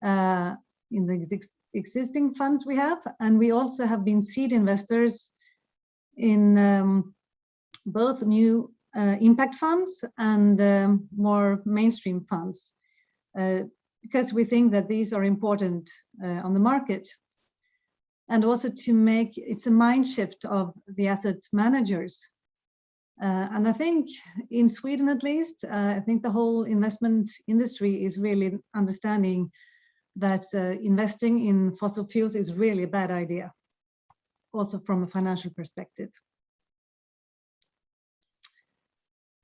S7: in the existing funds we have. And we also have been seed investors in both new impact funds and more mainstream funds, because we think that these are important on the market. And also to make, it's a mind shift of the asset managers. And I think in Sweden, at least, I think the whole investment industry is really understanding that investing in fossil fuels is really a bad idea, also from a financial perspective.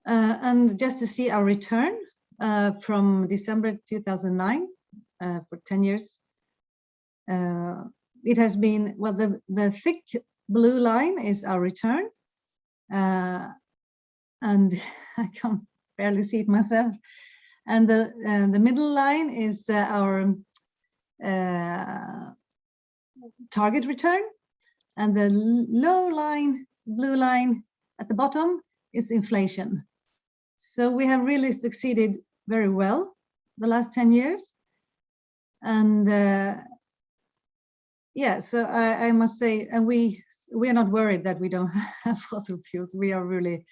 S7: And just to see our return from December 2009 for 10 years, it has been, well, the thick blue line is our return. And I can barely see it myself. And the middle line is our target return. And the low line, blue line at the bottom is inflation. So we have really succeeded very well the last 10 years. And yeah, so I must say, and we are not worried that we don't have fossil fuels. We are really,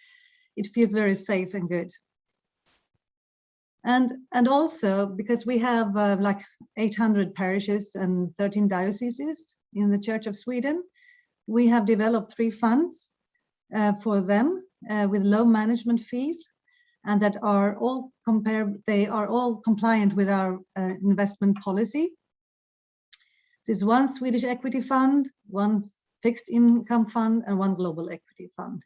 S7: it feels very safe and good. And also because we have like 800 parishes and 13 dioceses in the Church of Sweden, we have developed 3 funds for them with low management fees, and that are all they are all compliant with our investment policy. There's one Swedish equity fund, one fixed income fund, and one global equity fund.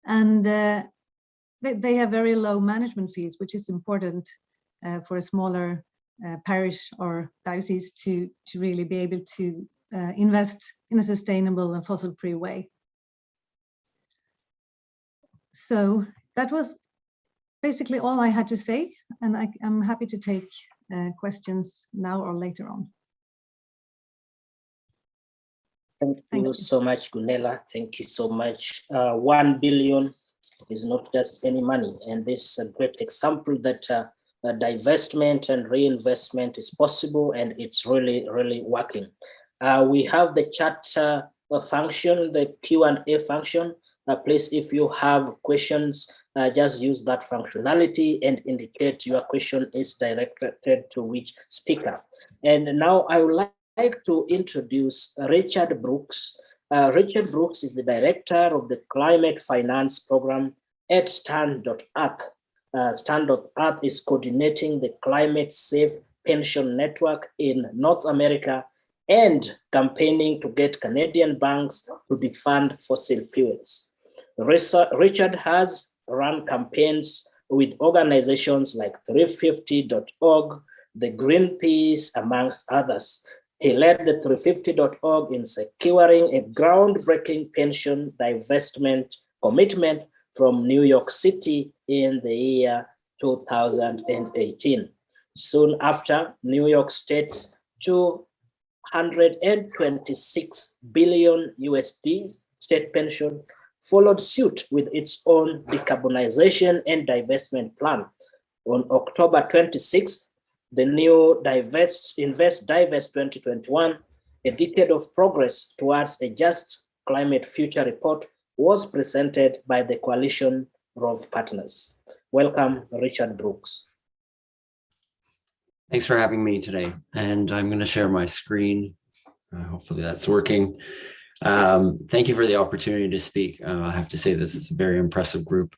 S7: And they have very low management fees, which is important for a smaller parish or diocese to really be able to invest in a sustainable and fossil-free way. So that was basically all I had to say, and I'm happy to take questions now or later on.
S3: Thank you so much, Gunela. Thank you so much. 1 billion is not just any money, and this is a great example that divestment and reinvestment is possible, and it's really, really working. We have the chat function, the Q&A function. Please, if you have questions, just use that functionality and indicate your question is directed to which speaker. And now I would like to introduce Richard Brooks. Richard Brooks is the director of the Climate Finance Program at Stand.Earth. Stand.Earth is coordinating the climate safe pension network in North America and campaigning to get Canadian banks to defund fossil fuels. Richard has run campaigns with organizations like 350.org, the Greenpeace, amongst others. He led the 350.org in securing a groundbreaking pension divestment commitment from New York City in the year 2018. Soon after, New York State's 226 billion USD state pension followed suit with its own decarbonization and divestment plan. On October 26th, the new Divest 2021, a decade of progress towards a just climate future report, was presented by the coalition of partners. Welcome, Richard Brooks.
S8: Thanks for having me today. And I'm going to share my screen. Hopefully that's working. Thank you for the opportunity to speak. I have to say this is a very impressive group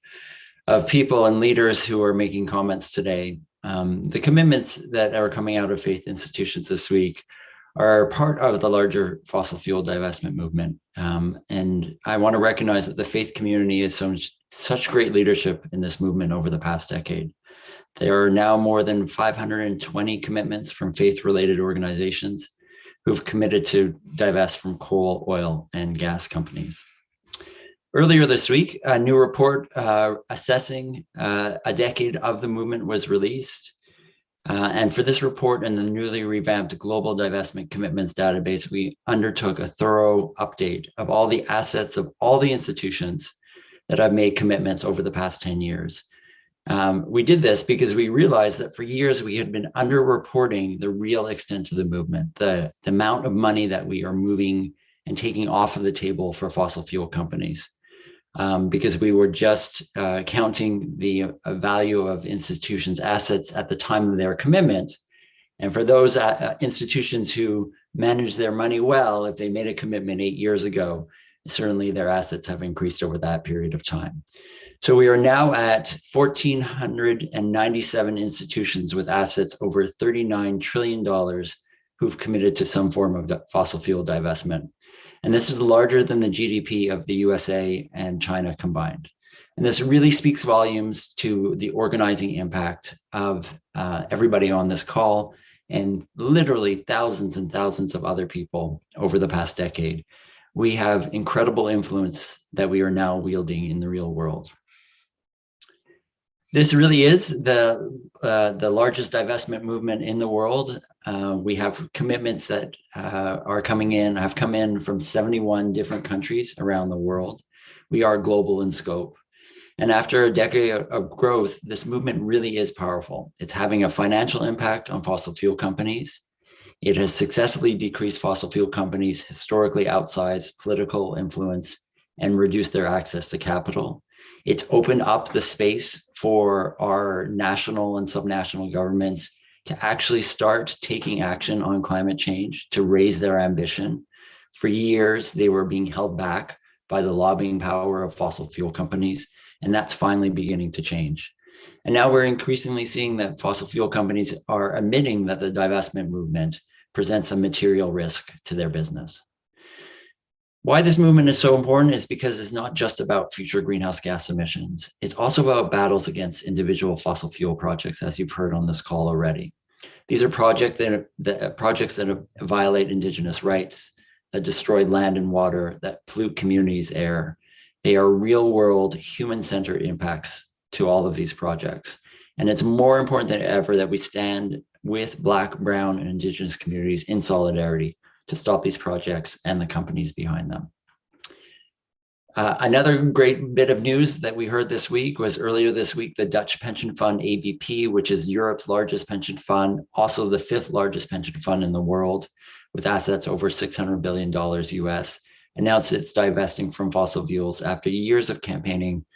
S8: of people and leaders who are making comments today. The commitments that are coming out of faith institutions this week are part of the larger fossil fuel divestment movement. And I want to recognize that the faith community has shown such great leadership in this movement over the past decade. There are now more than 520 commitments from faith-related organizations who've committed to divest from coal, oil, and gas companies. Earlier this week, a new report assessing a decade of the movement was released. And for this report and the newly revamped Global Divestment Commitments database, we undertook a thorough update of all the assets of all the institutions that have made commitments over the past 10 years. We did this because we realized that for years we had been underreporting the real extent of the movement, the amount of money that we are moving and taking off of the table for fossil fuel companies. Because we were just counting the value of institutions' assets at the time of their commitment. And for those institutions who manage their money well, if they made a commitment 8 years ago, certainly their assets have increased over that period of time. So we are now at 1,497 institutions with assets over $39 trillion who've committed to some form of fossil fuel divestment. And this is larger than the GDP of the USA and China combined. And this really speaks volumes to the organizing impact of everybody on this call and literally thousands and thousands of other people over the past decade. We have incredible influence that we are now wielding in the real world. This really is the largest divestment movement in the world. We have commitments that have come in from 71 different countries around the world. We are global in scope. And after a decade of growth, this movement really is powerful. It's having a financial impact on fossil fuel companies. It has successfully decreased fossil fuel companies' historically outsized political influence and reduced their access to capital. It's opened up the space for our national and subnational governments to actually start taking action on climate change, to raise their ambition. For years, they were being held back by the lobbying power of fossil fuel companies, and that's finally beginning to change. And now we're increasingly seeing that fossil fuel companies are admitting that the divestment movement presents a material risk to their business. Why this movement is so important is because it's not just about future greenhouse gas emissions. It's also about battles against individual fossil fuel projects, as you've heard on this call already. These are projects that violate indigenous rights, that destroy land and water, that pollute communities' air. They are real-world, human-centered impacts to all of these projects. And it's more important than ever that we stand with Black, Brown, and Indigenous communities in solidarity to stop these projects and the companies behind them. Another great bit of news that we heard this week was earlier this week, the Dutch pension fund ABP, which is Europe's largest pension fund, also the 5th largest pension fund in the world, with assets over $600 billion US, announced it's divesting from fossil fuels after years of campaigning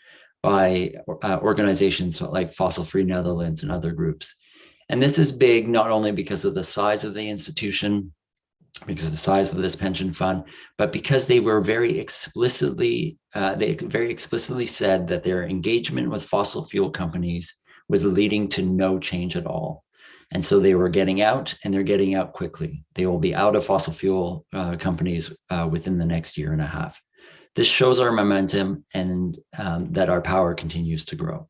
S8: by organizations like Fossil Free Netherlands and other groups. And this is big, not only because of the size of the institution, because of the size of this pension fund, but because they were very explicitly said that their engagement with fossil fuel companies was leading to no change at all. And so they were getting out, and they're getting out quickly. They will be out of fossil fuel companies within the next year and a half. This shows our momentum and that our power continues to grow.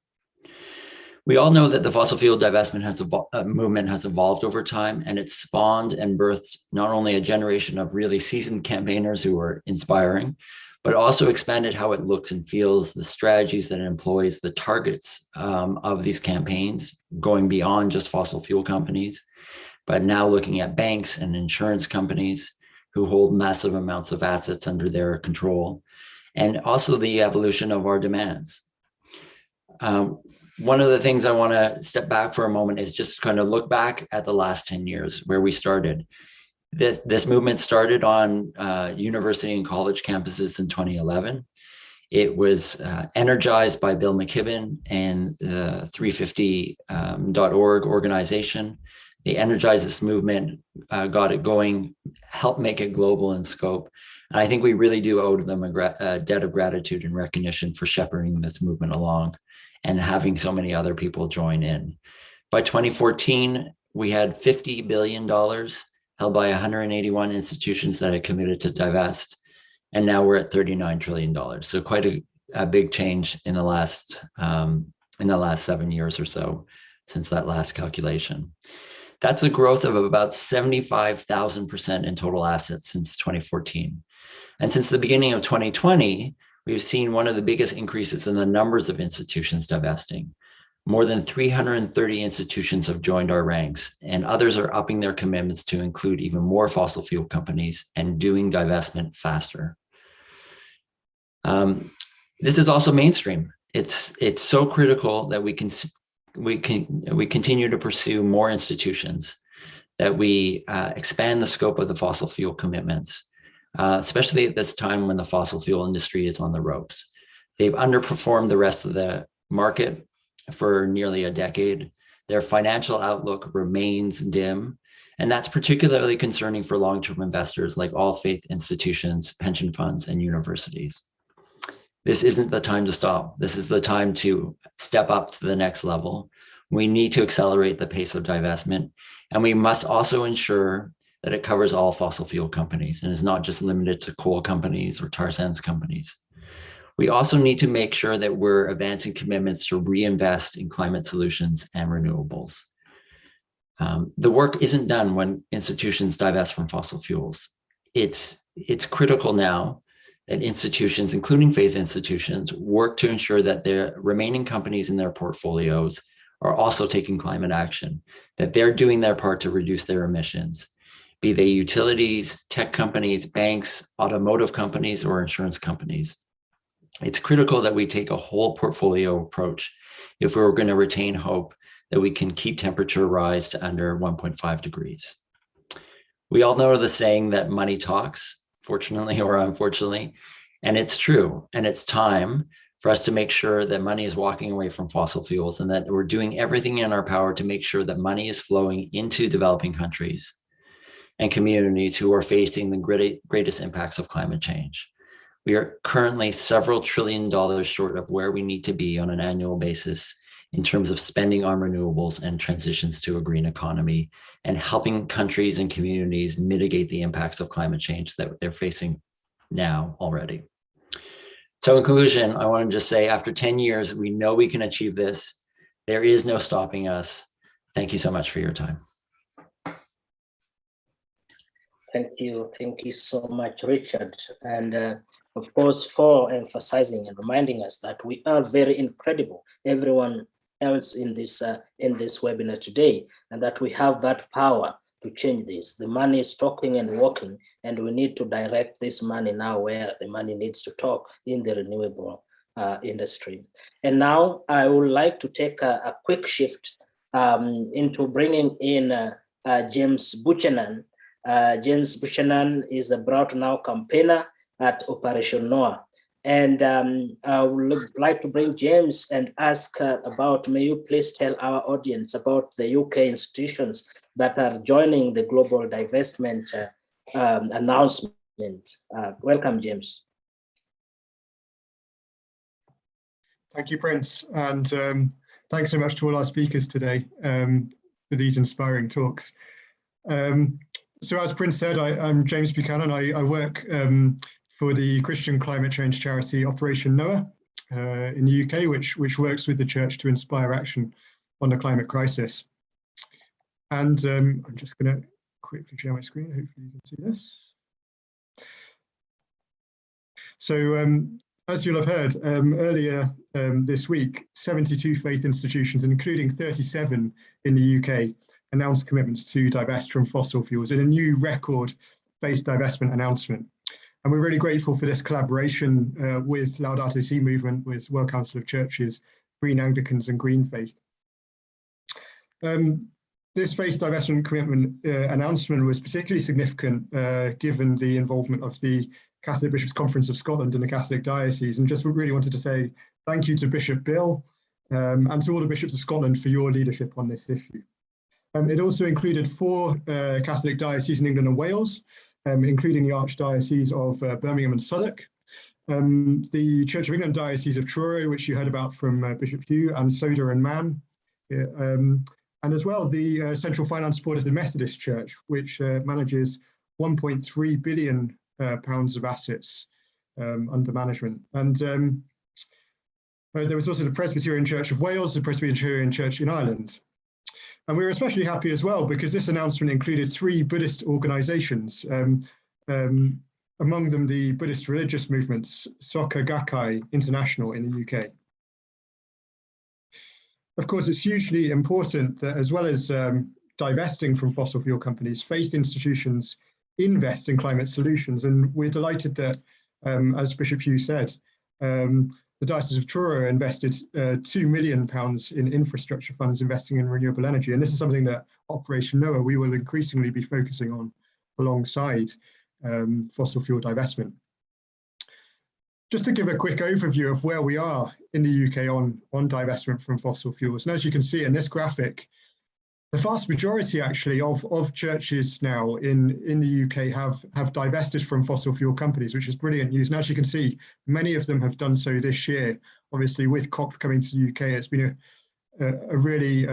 S8: We all know that the fossil fuel divestment movement has evolved over time, and it's spawned and birthed not only a generation of really seasoned campaigners who are inspiring, but also expanded how it looks and feels, the strategies that it employs, the targets of these campaigns, going beyond just fossil fuel companies, but now looking at banks and insurance companies who hold massive amounts of assets under their control, and also the evolution of our demands. One of the things I want to step back for a moment is just kind of look back at the last 10 years where we started. This movement started on university and college campuses in 2011. It was energized by Bill McKibben and the 350.org organization. They energized this movement, got it going, helped make it global in scope. And I think we really do owe them a debt of gratitude and recognition for shepherding this movement along and having so many other people join in. By 2014, we had $50 billion held by 181 institutions that had committed to divest. And now we're at $39 trillion. So quite a big change in the last 7 years or so since that last calculation. That's a growth of about 75,000% in total assets since 2014. And since the beginning of 2020, we've seen one of the biggest increases in the numbers of institutions divesting. More than 330 institutions have joined our ranks, and others are upping their commitments to include even more fossil fuel companies and doing divestment faster. This is also mainstream. It's so critical that we continue to pursue more institutions, that we expand the scope of the fossil fuel commitments, especially at this time when the fossil fuel industry is on the ropes. They've underperformed the rest of the market for nearly a decade. Their financial outlook remains dim, and that's particularly concerning for long-term investors like all faith institutions, pension funds, and universities. This isn't the time to stop. This is the time to step up to the next level. We need to accelerate the pace of divestment, and we must also ensure that it covers all fossil fuel companies and is not just limited to coal companies or tar sands companies. We also need to make sure that we're advancing commitments to reinvest in climate solutions and renewables. The work isn't done when institutions divest from fossil fuels. It's critical now that institutions, including faith institutions, work to ensure that the remaining companies in their portfolios are also taking climate action, that they're doing their part to reduce their emissions, be they utilities, tech companies, banks, automotive companies, or insurance companies. It's critical that we take a whole portfolio approach if we're going to retain hope that we can keep temperature rise to under 1.5 degrees. We all know the saying that money talks, fortunately or unfortunately, and it's true. And it's time for us to make sure that money is walking away from fossil fuels and that we're doing everything in our power to make sure that money is flowing into developing countries and communities who are facing the greatest impacts of climate change. We are currently several $1 trillion short of where we need to be on an annual basis in terms of spending on renewables and transitions to a green economy and helping countries and communities mitigate the impacts of climate change that they're facing now already. So in conclusion, I want to just say after 10 years, we know we can achieve this. There is no stopping us. Thank you so much for your time.
S3: Thank you so much, Richard. And of course, for emphasizing and reminding us that we are very incredible, everyone else in this webinar today, and that we have that power to change this. The money is talking and walking, and we need to direct this money now where the money needs to talk in the renewable industry. And now I would like to take a quick shift into bringing in James Buchanan. James Buchanan is a Brought Now campaigner at Operation Noah. And I would like to bring James and ask about, may you please tell our audience about the UK institutions that are joining the global divestment announcement. Welcome, James.
S9: Thank you, Prince. And thanks so much to all our speakers today for these inspiring talks. So as Prince said, I'm James Buchanan. I work for the Christian climate change charity Operation Noah in the UK, which works with the church to inspire action on the climate crisis. And I'm just going to quickly share my screen. Hopefully you can see this. So as you'll have heard earlier this week, 72 faith institutions, including 37 in the UK, announced commitments to divest from fossil fuels in a new record-based divestment announcement. And we're really grateful for this collaboration with Laudato Si movement, with World Council of Churches, Green Anglicans and Green Faith. This faith divestment commitment announcement was particularly significant given the involvement of the Catholic Bishops' Conference of Scotland and the Catholic Diocese, and just really wanted to say thank you to Bishop Bill and to all the bishops of Scotland for your leadership on this issue. It also included 4 Catholic dioceses in England and Wales, including the Archdiocese of Birmingham and Southwark, the Church of England Diocese of Truro, which you heard about from Bishop Hugh, and Soda and Man, and as well the Central Finance Board of the Methodist Church, which manages £1.3 billion of assets under management. And there was also the Presbyterian Church of Wales, the Presbyterian Church in Ireland. And we were especially happy as well because this announcement included 3 Buddhist organizations, among them the Buddhist religious movements, Soka Gakkai International in the UK. Of course, it's hugely important that as well as divesting from fossil fuel companies, faith institutions invest in climate solutions. And we're delighted that, as Bishop Hugh said, the Diocese of Truro invested £2 million in infrastructure funds investing in renewable energy. And this is something that Operation Noah, we will increasingly be focusing on alongside fossil fuel divestment. Just to give a quick overview of where we are in the UK on divestment from fossil fuels. And as you can see in this graphic, the vast majority actually of churches now in the UK have divested from fossil fuel companies, which is brilliant news. And as you can see, many of them have done so this year. Obviously, with COP coming to the UK, it's been a really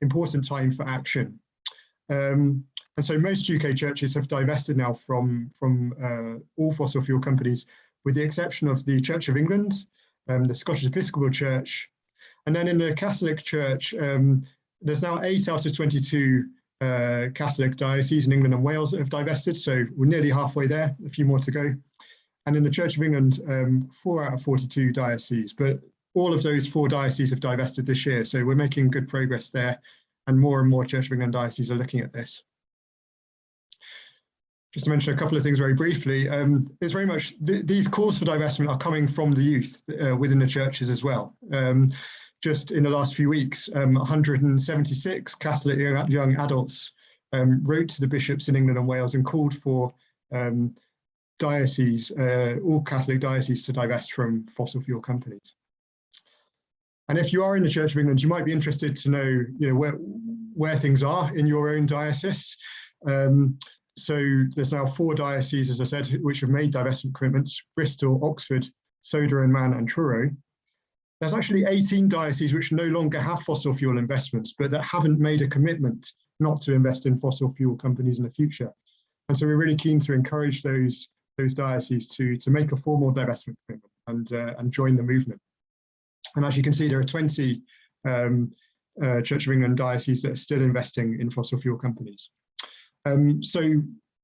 S9: important time for action. And so most UK churches have divested now from all fossil fuel companies, with the exception of the Church of England, the Scottish Episcopal Church, and then in the Catholic Church, there's now 8 out of 22 Catholic dioceses in England and Wales that have divested, so we're nearly halfway there, a few more to go. And in the Church of England, 4 out of 42 dioceses, but all of those 4 dioceses have divested this year, so we're making good progress there, and more Church of England dioceses are looking at this. Just to mention a couple of things very briefly, it's very much, these calls for divestment are coming from the youth within the churches as well. Just in the last few weeks, 176 Catholic young adults wrote to the bishops in England and Wales and called for dioceses, all Catholic dioceses, to divest from fossil fuel companies. And if you are in the Church of England, you might be interested to know, where things are in your own diocese. So there's now 4 dioceses, as I said, which have made divestment commitments: Bristol, Oxford, Soda and Man, and Truro. There's actually 18 dioceses which no longer have fossil fuel investments, but that haven't made a commitment not to invest in fossil fuel companies in the future. And so we're really keen to encourage those dioceses to make a formal divestment commitment and join the movement. And as you can see, there are 20 Church of England dioceses that are still investing in fossil fuel companies. So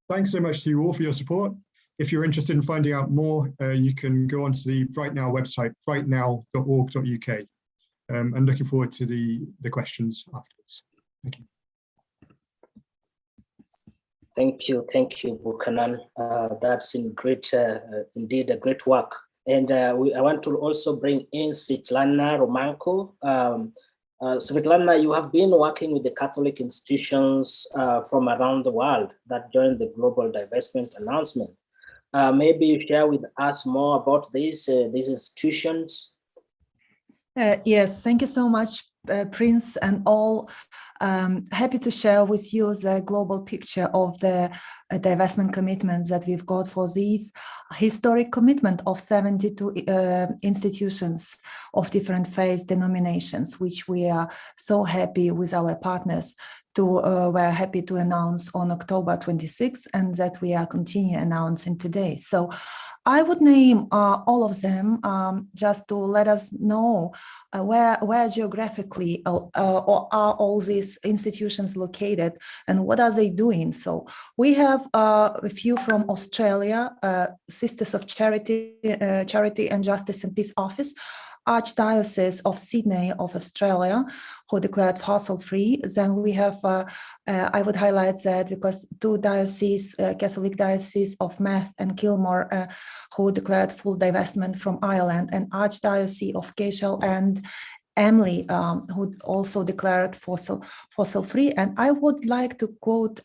S9: thanks so much to you all for your support. If you're interested in finding out more, you can go onto the Right Now website, rightnow.org.uk. And looking forward to the questions afterwards. Thank you.
S3: Thank you, Buchanan. That's indeed a great work. And I want to also bring in Svetlana Romanko. Svetlana, you have been working with the Catholic institutions from around the world that joined the global divestment announcement. Maybe you share with us more about these institutions.
S10: Yes, thank you so much, Prince, and all. Happy to share with you the global picture of the divestment commitments that we've got for these historic commitment of 72 institutions of different faith denominations, which we are so happy with our partners we're happy to announce on October 26th, and that we are continuing announcing today. So I would name all of them just to let us know where geographically are all these these institutions located and what are they doing. So we have a few from Australia, Sisters of Charity and Justice and Peace Office, Archdiocese of Sydney of Australia, who declared fossil-free. Then we have, I would highlight that because two dioceses, Catholic Diocese of Meath and Kilmore, who declared full divestment from Ireland, and Archdiocese of Cashel and Emily, who also declared fossil-free. And I would like to quote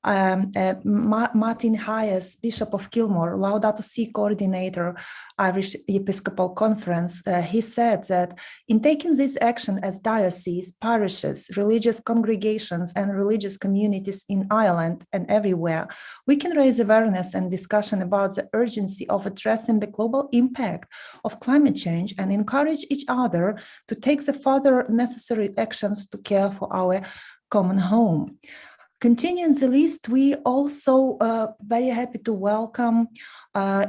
S10: Martin Hayes, Bishop of Kilmore, Laudato Si coordinator, Irish Episcopal Conference. He said that in taking this action as dioceses, parishes, religious congregations, and religious communities in Ireland and everywhere, we can raise awareness and discussion about the urgency of addressing the global impact of climate change and encourage each other to take the further necessary actions to care for our common home. Continuing the list, we also very happy to welcome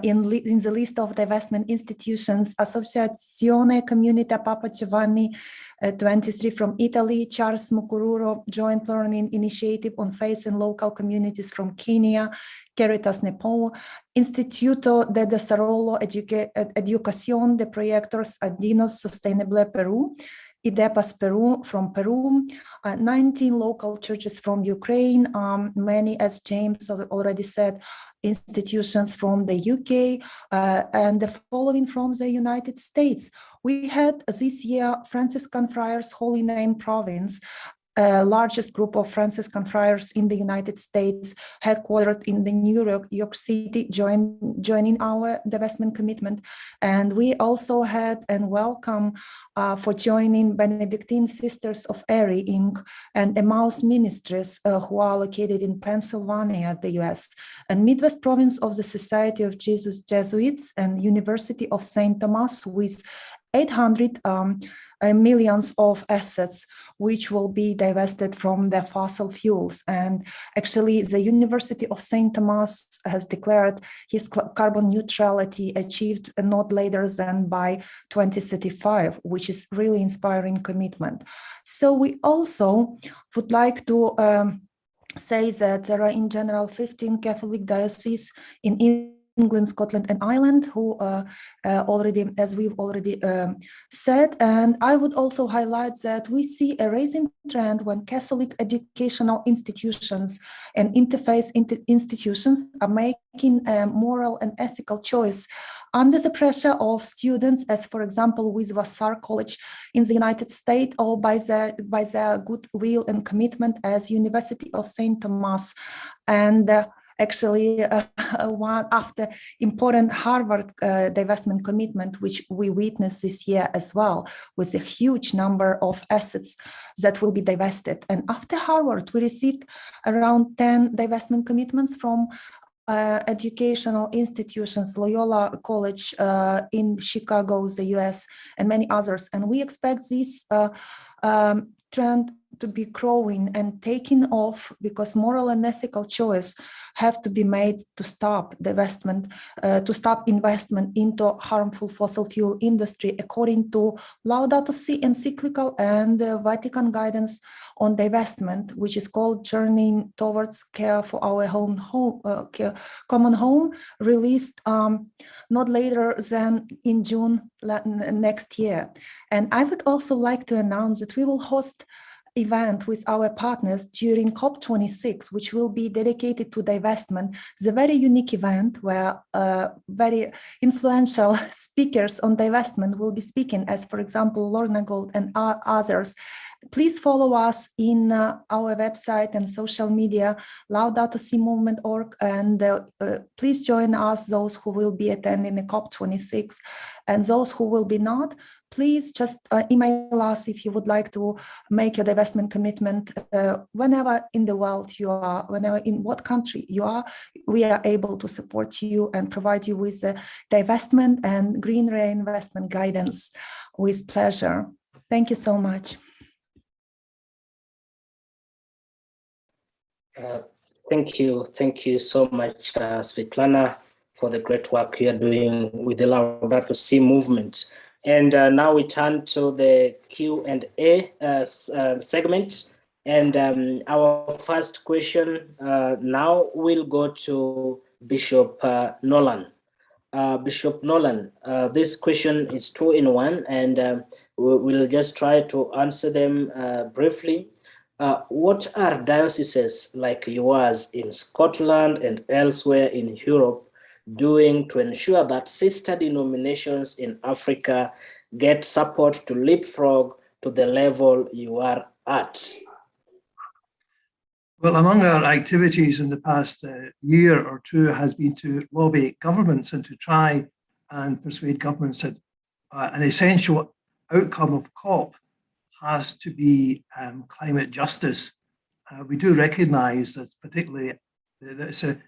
S10: in the list of divestment institutions, Associazione Comunità Papa Giovanni 23 from Italy, Charles Mukururo Joint Learning Initiative on Faith in Local Communities from Kenya, Caritas Nepal, Instituto de Desarrollo Educación de Proyectos Andinos Sostenible Peru, IDEPAS Peru from Peru, 19 local churches from Ukraine, many, as James already said, institutions from the UK, and the following from the United States. We had this year Franciscan Friars Holy Name Province, largest group of Franciscan friars in the United States, headquartered in the New York City, joining our divestment commitment. And we also had and welcome for joining Benedictine Sisters of Erie, Inc. and Emmaus Ministries, who are located in Pennsylvania, the US, and Midwest Province of the Society of Jesus Jesuits and University of St. Thomas with 800 millions of assets, which will be divested from the fossil fuels. And actually, the University of St. Thomas has declared his carbon neutrality achieved not later than by 2035, which is really inspiring commitment. So we also would like to say that there are in general 15 Catholic dioceses in England, Scotland, and Ireland, who already, as we've already said. And I would also highlight that we see a rising trend when Catholic educational institutions and interfaith institutions are making a moral and ethical choice under the pressure of students, as for example with Vassar College in the United States, or by their goodwill and commitment as University of St. Thomas. And actually, one after important Harvard divestment commitment, which we witnessed this year as well, with a huge number of assets that will be divested. And after Harvard, we received around 10 divestment commitments from educational institutions, Loyola College in Chicago, the US, and many others. And we expect this trend to be growing and taking off, because moral and ethical choice have to be made to stop divestment, to stop investment into harmful fossil fuel industry, according to Laudato Si encyclical and Vatican guidance on divestment, which is called Journeying Towards Care for Our Common Home, released not later than in June next year. And I would also like to announce that we will host event with our partners during COP26, which will be dedicated to divestment. It's a very unique event where very influential speakers on divestment will be speaking, as for example, Lorna Gold and others. Please follow us in our website and social media, Laudato Si Movement.org, and please join us, those who will be attending the COP26, and those who will be not, please just email us if you would like to make your divestment commitment whenever in the world you are, whenever in what country you are. We are able to support you and provide you with the divestment and green reinvestment guidance with pleasure. Thank you so much.
S3: Thank you so much, Svetlana, for the great work you are doing with the Laudato Si movement. And now we turn to the Q&A segment. And our first question now will go to Bishop Nolan. Bishop Nolan, this question is two in one, and we'll just try to answer them briefly. What are dioceses like yours in Scotland and elsewhere in Europe doing to ensure that sister denominations in Africa get support to leapfrog to the level you are at?
S4: Well, among our activities in the past year or two has been to lobby governments and to try and persuade governments that an essential outcome of COP has to be climate justice. We do recognize that particularly the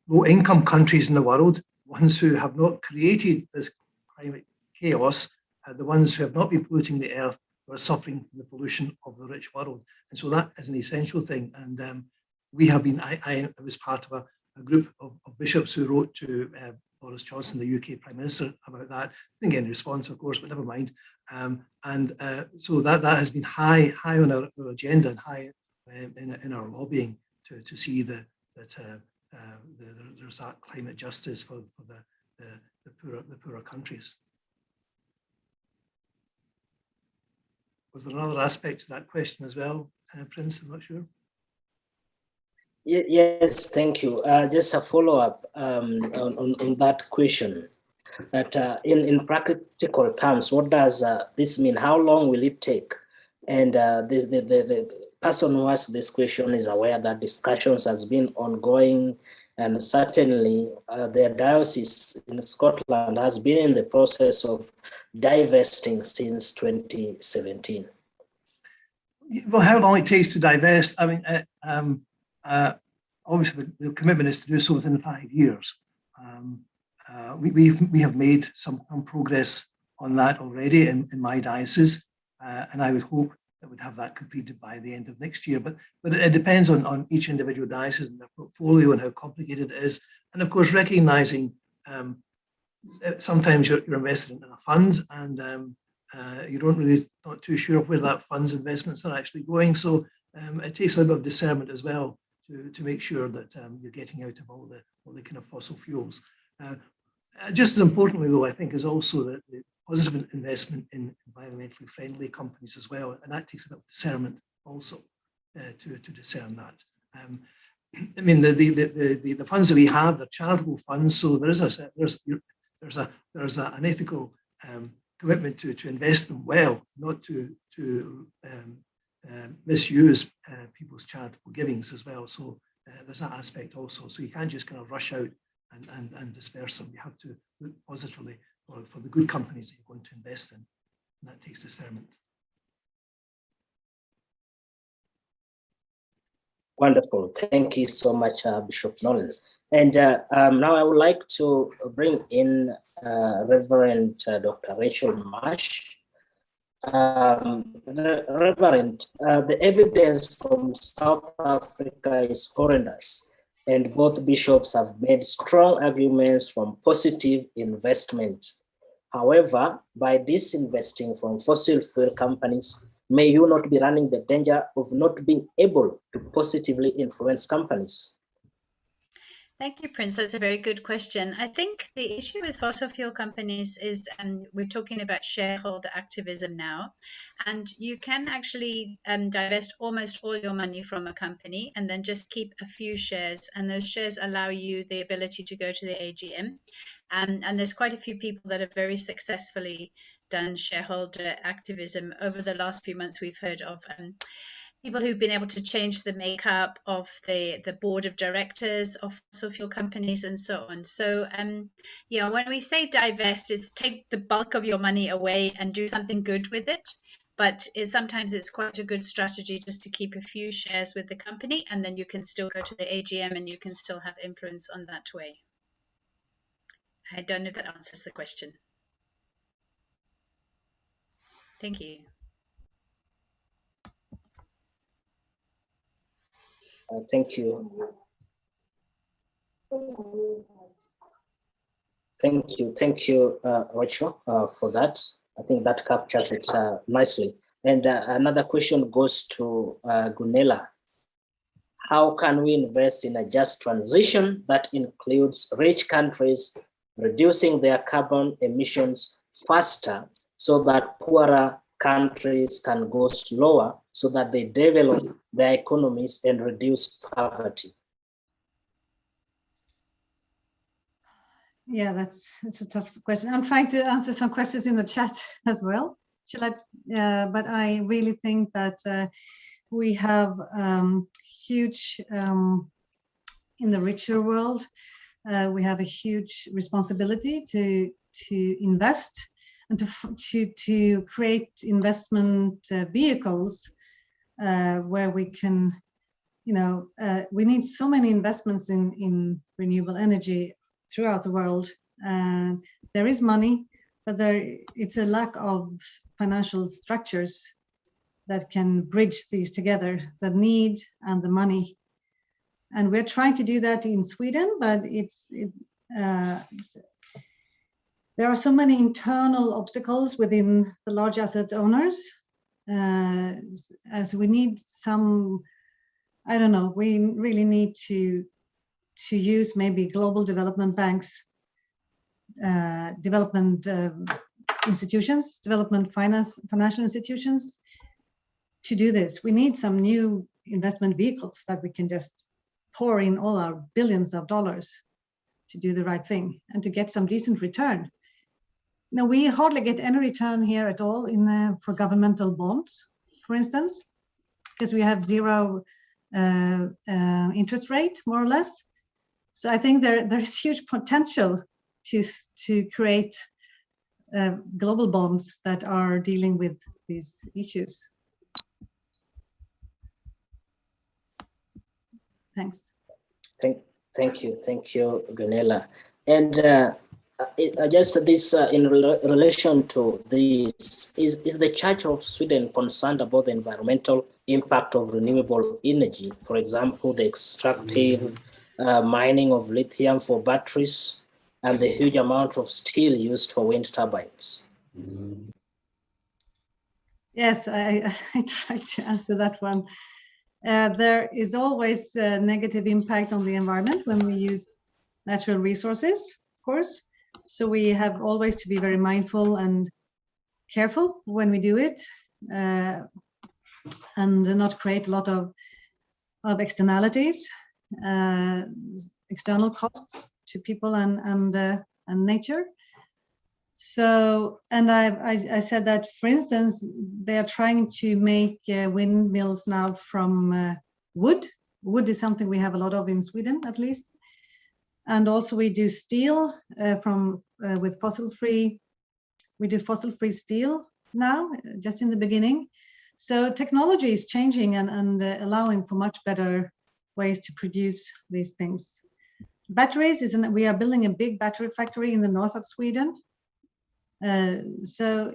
S4: low-income countries in the world, ones who have not created this climate chaos, the ones who have not been polluting the earth, who are suffering from the pollution of the rich world. And so that is an essential thing. And we have been, I was part of a group of bishops who wrote to Boris Johnson, the UK Prime Minister, about that. Didn't get any response, of course, but never mind. So that has been high on our agenda and high in our lobbying to see that there's that climate justice for the poorer countries. Was there another aspect to that question as well, Prince? I'm not sure.
S3: Yes, thank you. Just a follow-up on that question. That in practical terms, what does this mean? How long will it take? And the person who asked this question is aware that discussions has been ongoing, and certainly their diocese in Scotland has been in the process of divesting since 2017.
S4: Well, how long it takes to divest? I mean, obviously the commitment is to do so within 5 years. We have made some progress on that already in my diocese, and I would hope that we'd have that completed by the end of next year. But it depends on each individual diocese and their portfolio and how complicated it is. And of course, recognizing sometimes you're invested in a fund and you don't really not too sure where that fund's investments are actually going. So it takes a little bit of discernment as well to make sure that you're getting out of all the kind of fossil fuels. Just as importantly, though, I think is also the positive investment in environmentally friendly companies as well, and that takes a bit of discernment also to discern that. I mean, the funds that we have, they're charitable funds, so there's an ethical commitment to invest them well, not to misuse people's charitable givings as well. So there's that aspect also. So you can't just kind of rush out and disperse them. You have to look positively for the good companies that you're going to invest in, and that takes discernment.
S3: Wonderful. Thank you so much, Bishop Nolan. And now I would like to bring in Reverend Dr. Rachel Marsh. Reverend, the evidence from South Africa is horrendous, and both bishops have made strong arguments from positive investment. However, by disinvesting from fossil fuel companies, may you not be running the danger of not being able to positively influence companies?
S1: Thank you, Prince. That's a very good question. I think the issue with fossil fuel companies is we're talking about shareholder activism now, and you can actually divest almost all your money from a company and then just keep a few shares, and those shares allow you the ability to go to the AGM. And there's quite a few people that have very successfully done shareholder activism. Over the last few months, we've heard of people who've been able to change the makeup of the board of directors of fossil fuel companies and so on. So, you know, when we say divest, it's take the bulk of your money away and do something good with it. But sometimes it's quite a good strategy just to keep a few shares with the company, and then you can still go to the AGM and you can still have influence on that way. I don't know if that answers the question. Thank you.
S3: Thank you. Thank you, Rachel, for that. I think that captures it nicely. And another question goes to Gunela. How can we invest in a just transition that includes rich countries reducing their carbon emissions faster so that poorer countries can go slower so that they develop their economies and reduce poverty?
S7: Yeah, that's a tough question. I'm trying to answer some questions in the chat as well. But I really think that we have huge, in the richer world, we have a huge responsibility to invest and to create investment vehicles where we can, we need so many investments in renewable energy throughout the world. There is money, but it's a lack of financial structures that can bridge these together, the need and the money. And we're trying to do that in Sweden, but there are so many internal obstacles within the large asset owners, as we need some, I don't know, we really need to use maybe global development banks, development institutions, development financial institutions to do this. We need some new investment vehicles that we can just pour in all our billions of dollars to do the right thing and to get some decent return. Now, we hardly get any return here at all for governmental bonds, for instance, because we have zero interest rate, more or less. So I think there is huge potential to create global bonds that are dealing with these issues. Thanks.
S3: Thank you, Gunela. And just this in relation to this, is the Church of Sweden concerned about the environmental impact of renewable energy? For example, the extractive mining of lithium for batteries and the huge amount of steel used for wind turbines.
S7: Yes, I tried to answer that one. There is always a negative impact on the environment when we use natural resources, of course. So we have always to be very mindful and careful when we do it, and not create a lot of externalities, external costs to people and nature. So, and I said that, for instance, they are trying to make windmills now from wood. Wood is something we have a lot of in Sweden, at least. And also we do steel with fossil-free. We do fossil-free steel now, just in the beginning. So technology is changing and allowing for much better ways to produce these things. Batteries we are building a big battery factory in the north of Sweden. So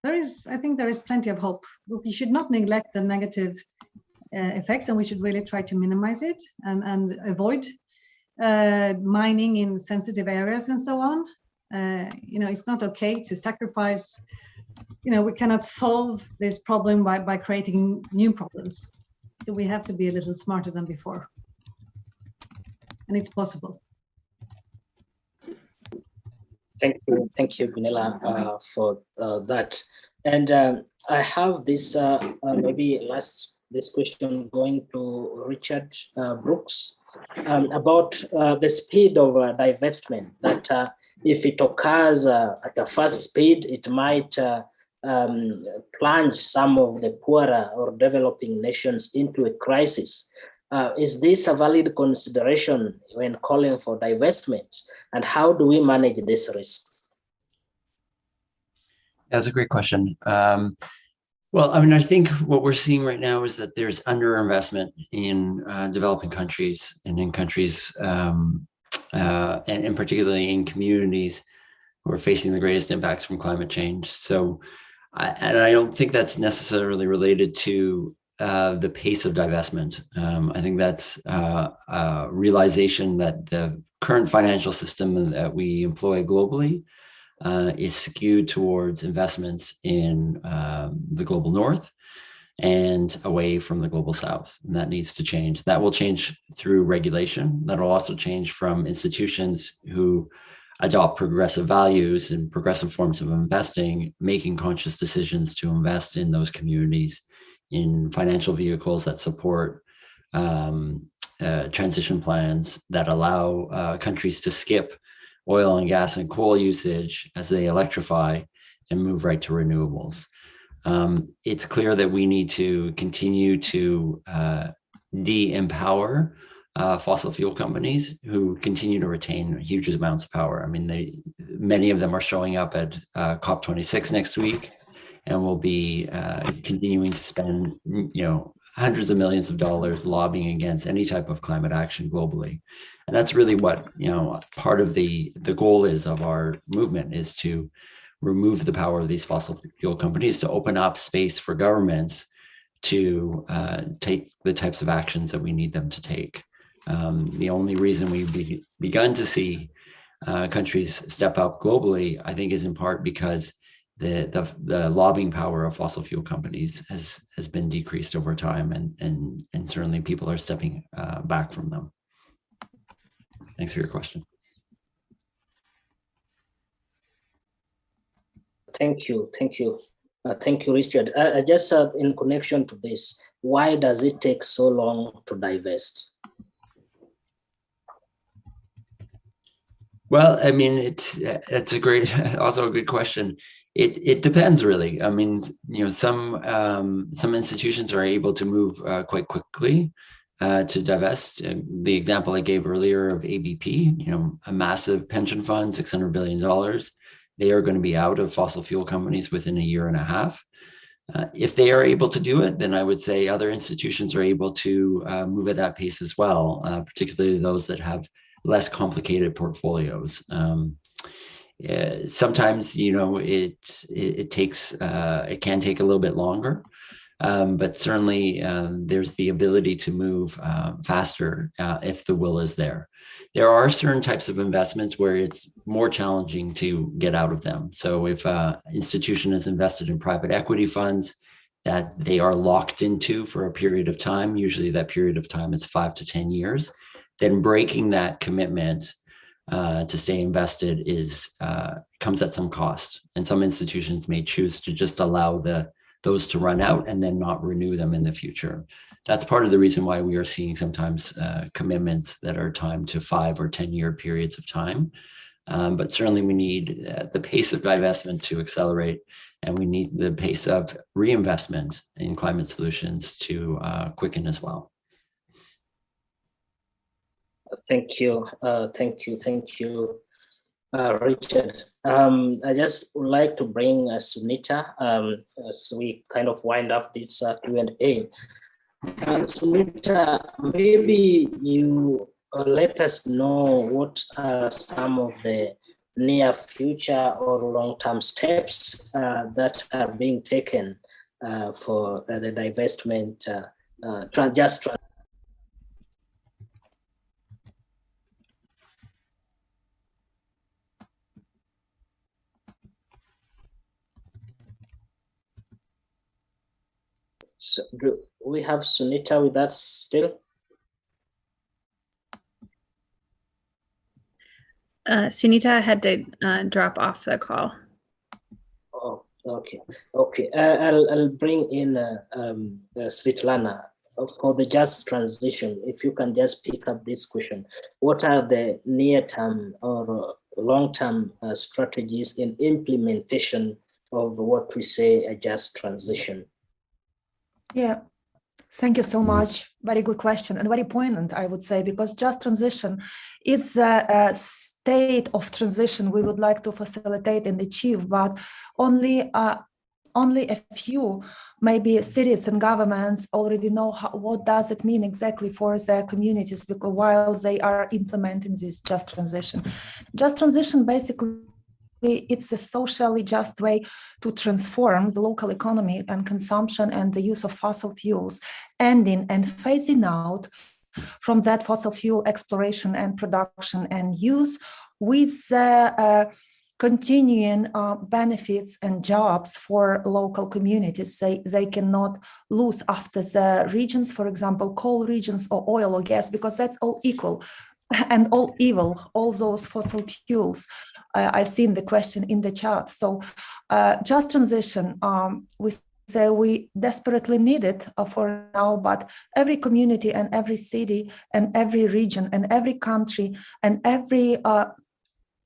S7: I think there is plenty of hope. We should not neglect the negative effects, and we should really try to minimize it and avoid mining in sensitive areas and so on. It's not okay to sacrifice. We cannot solve this problem by creating new problems. So we have to be a little smarter than before. And it's possible.
S3: Thank you, Gunela, for that. And I have this this question going to Richard Brooks about the speed of divestment. That if it occurs at a fast speed, it might plunge some of the poorer or developing nations into a crisis. Is this a valid consideration when calling for divestment? And how do we manage this risk?
S8: That's a great question. Well, I think what we're seeing right now is that there's underinvestment in developing countries and in countries, and particularly in communities who are facing the greatest impacts from climate change. So, I don't think that's necessarily related to the pace of divestment. I think that's a realization that the current financial system that we employ globally is skewed towards investments in the global north and away from the global south. And that needs to change. That will change through regulation. That will also change from institutions who adopt progressive values and progressive forms of investing, making conscious decisions to invest in those communities, in financial vehicles that support transition plans that allow countries to skip oil and gas and coal usage as they electrify and move right to renewables. It's clear that we need to continue to de-empower fossil fuel companies who continue to retain huge amounts of power. I mean, many of them are showing up at COP26 next week, and will be continuing to spend, hundreds of millions of dollars lobbying against any type of climate action globally. And that's really what, part of the goal is of our movement, is to remove the power of these fossil fuel companies, to open up space for governments to take the types of actions that we need them to take. The only reason we've begun to see countries step up globally, I think, is in part because the lobbying power of fossil fuel companies has been decreased over time, and certainly people are stepping back from them. Thanks for your question.
S3: Thank you, Richard. Just in connection to this, why does it take so long to divest?
S8: Well, I mean, it's also a good question. It depends, really. I mean, some institutions are able to move quite quickly to divest. The example I gave earlier of ABP, a massive pension fund, $600 billion. They are going to be out of fossil fuel companies within a year and a half. If they are able to do it, then I would say other institutions are able to move at that pace as well, particularly those that have less complicated portfolios. Sometimes, it can take a little bit longer, but certainly there's the ability to move faster if the will is there. There are certain types of investments where it's more challenging to get out of them. So if an institution is invested in private equity funds that they are locked into for a period of time, usually that period of time is 5 to 10 years, then breaking that commitment to stay invested comes at some cost. And some institutions may choose to just allow those to run out and then not renew them in the future. That's part of the reason why we are seeing sometimes commitments that are timed to 5 or 10-year periods of time. But certainly we need the pace of divestment to accelerate, and we need the pace of reinvestment in climate solutions to quicken as well.
S3: Thank you, Richard. I just would like to bring Sunita as we kind of wind up this Q&A. Sunita, maybe you let us know what are some of the near future or long-term steps that are being taken for the divestment, So do we have Sunita with us still?
S11: Sunita had to drop off the call.
S3: Oh, okay. I'll bring in Svetlana for the just transition. If you can just pick up this question, what are the near-term or long-term strategies in implementation of what we say a just transition?
S10: Yeah, thank you so much. Very good question and very poignant, I would say, because just transition is a state of transition we would like to facilitate and achieve, but only a few, maybe cities and governments already know what does it mean exactly for their communities, because while they are implementing this just transition. Just transition basically, it's a socially just way to transform the local economy and consumption and the use of fossil fuels, ending and phasing out from that fossil fuel exploration and production and use with continuing benefits and jobs for local communities. They cannot lose after the regions, for example, coal regions or oil or gas, because that's all equal and all evil, all those fossil fuels. I've seen the question in the chat. So just transition, we say we desperately need it for now, but every community and every city and every region and every country and every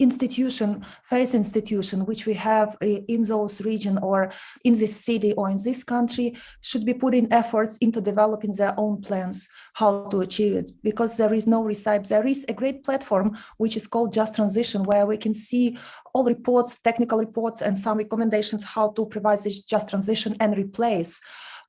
S10: institution, faith institution, which we have in those region or in this city or in this country, should be putting efforts into developing their own plans, how to achieve it, because there is no recipe. There is a great platform, which is called Just Transition, where we can see all reports, technical reports, and some recommendations how to provide this just transition and replace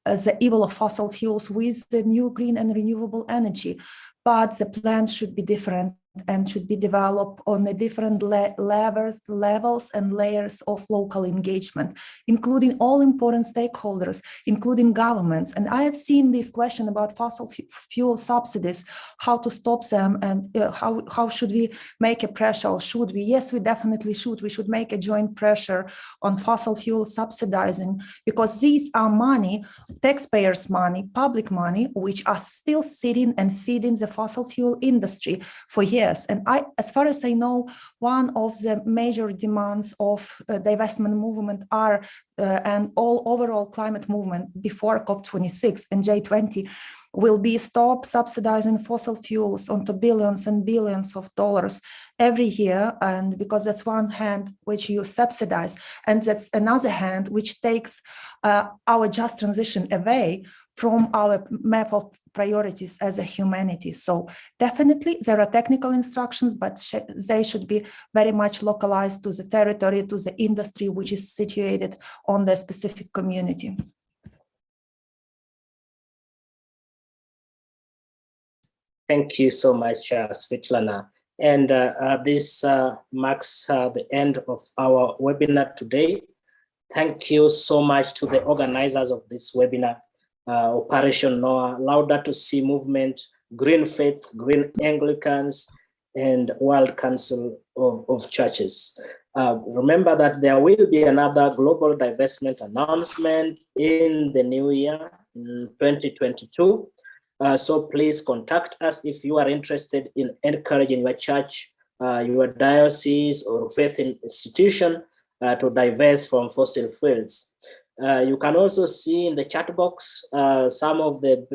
S10: the evil of fossil fuels with the new green and renewable energy. But the plans should be different and should be developed on the different levels and layers of local engagement, including all important stakeholders, including governments. And I have seen this question about fossil fuel subsidies, how to stop them, and how should we make a pressure, or should we? Yes, we definitely should. We should make a joint pressure on fossil fuel subsidizing, because these are money, taxpayers' money, public money, which are still sitting and feeding the fossil fuel industry for years. And as far as I know, one of the major demands of divestment movement are and all overall climate movement before COP26 and J20 will be stop subsidizing fossil fuels onto billions and billions of dollars every year. And because that's one hand which you subsidize, and that's another hand which takes our just transition away from our map of priorities as a humanity. So definitely there are technical instructions, but they should be very much localized to the territory, to the industry, which is situated on the specific community.
S3: Thank you so much, Svetlana. And this marks the end of our webinar today. Thank you so much to the organizers of this webinar, Operation Noah, Laudato Si Movement, Green Faith, Green Anglicans, and World Council of Churches. Remember that there will be another global divestment announcement in the new year, in 2022. So please contact us if you are interested in encouraging your church, your diocese or faith institution to divest from fossil fuels. You can also see in the chat box some of the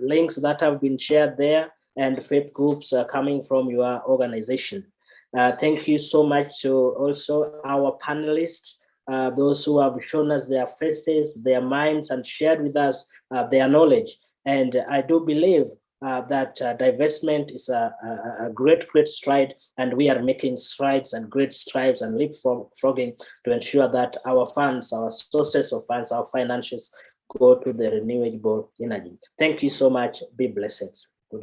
S3: links that have been shared there and faith groups coming from your organization. Thank you so much to also our panelists, those who have shown us their faces, their minds, and shared with us their knowledge. And I do believe that divestment is a great stride, and we are making strides and great strides and leapfrogging to ensure that our funds, our sources of funds, our financials go to the renewable energy. Thank you so much. Be blessed.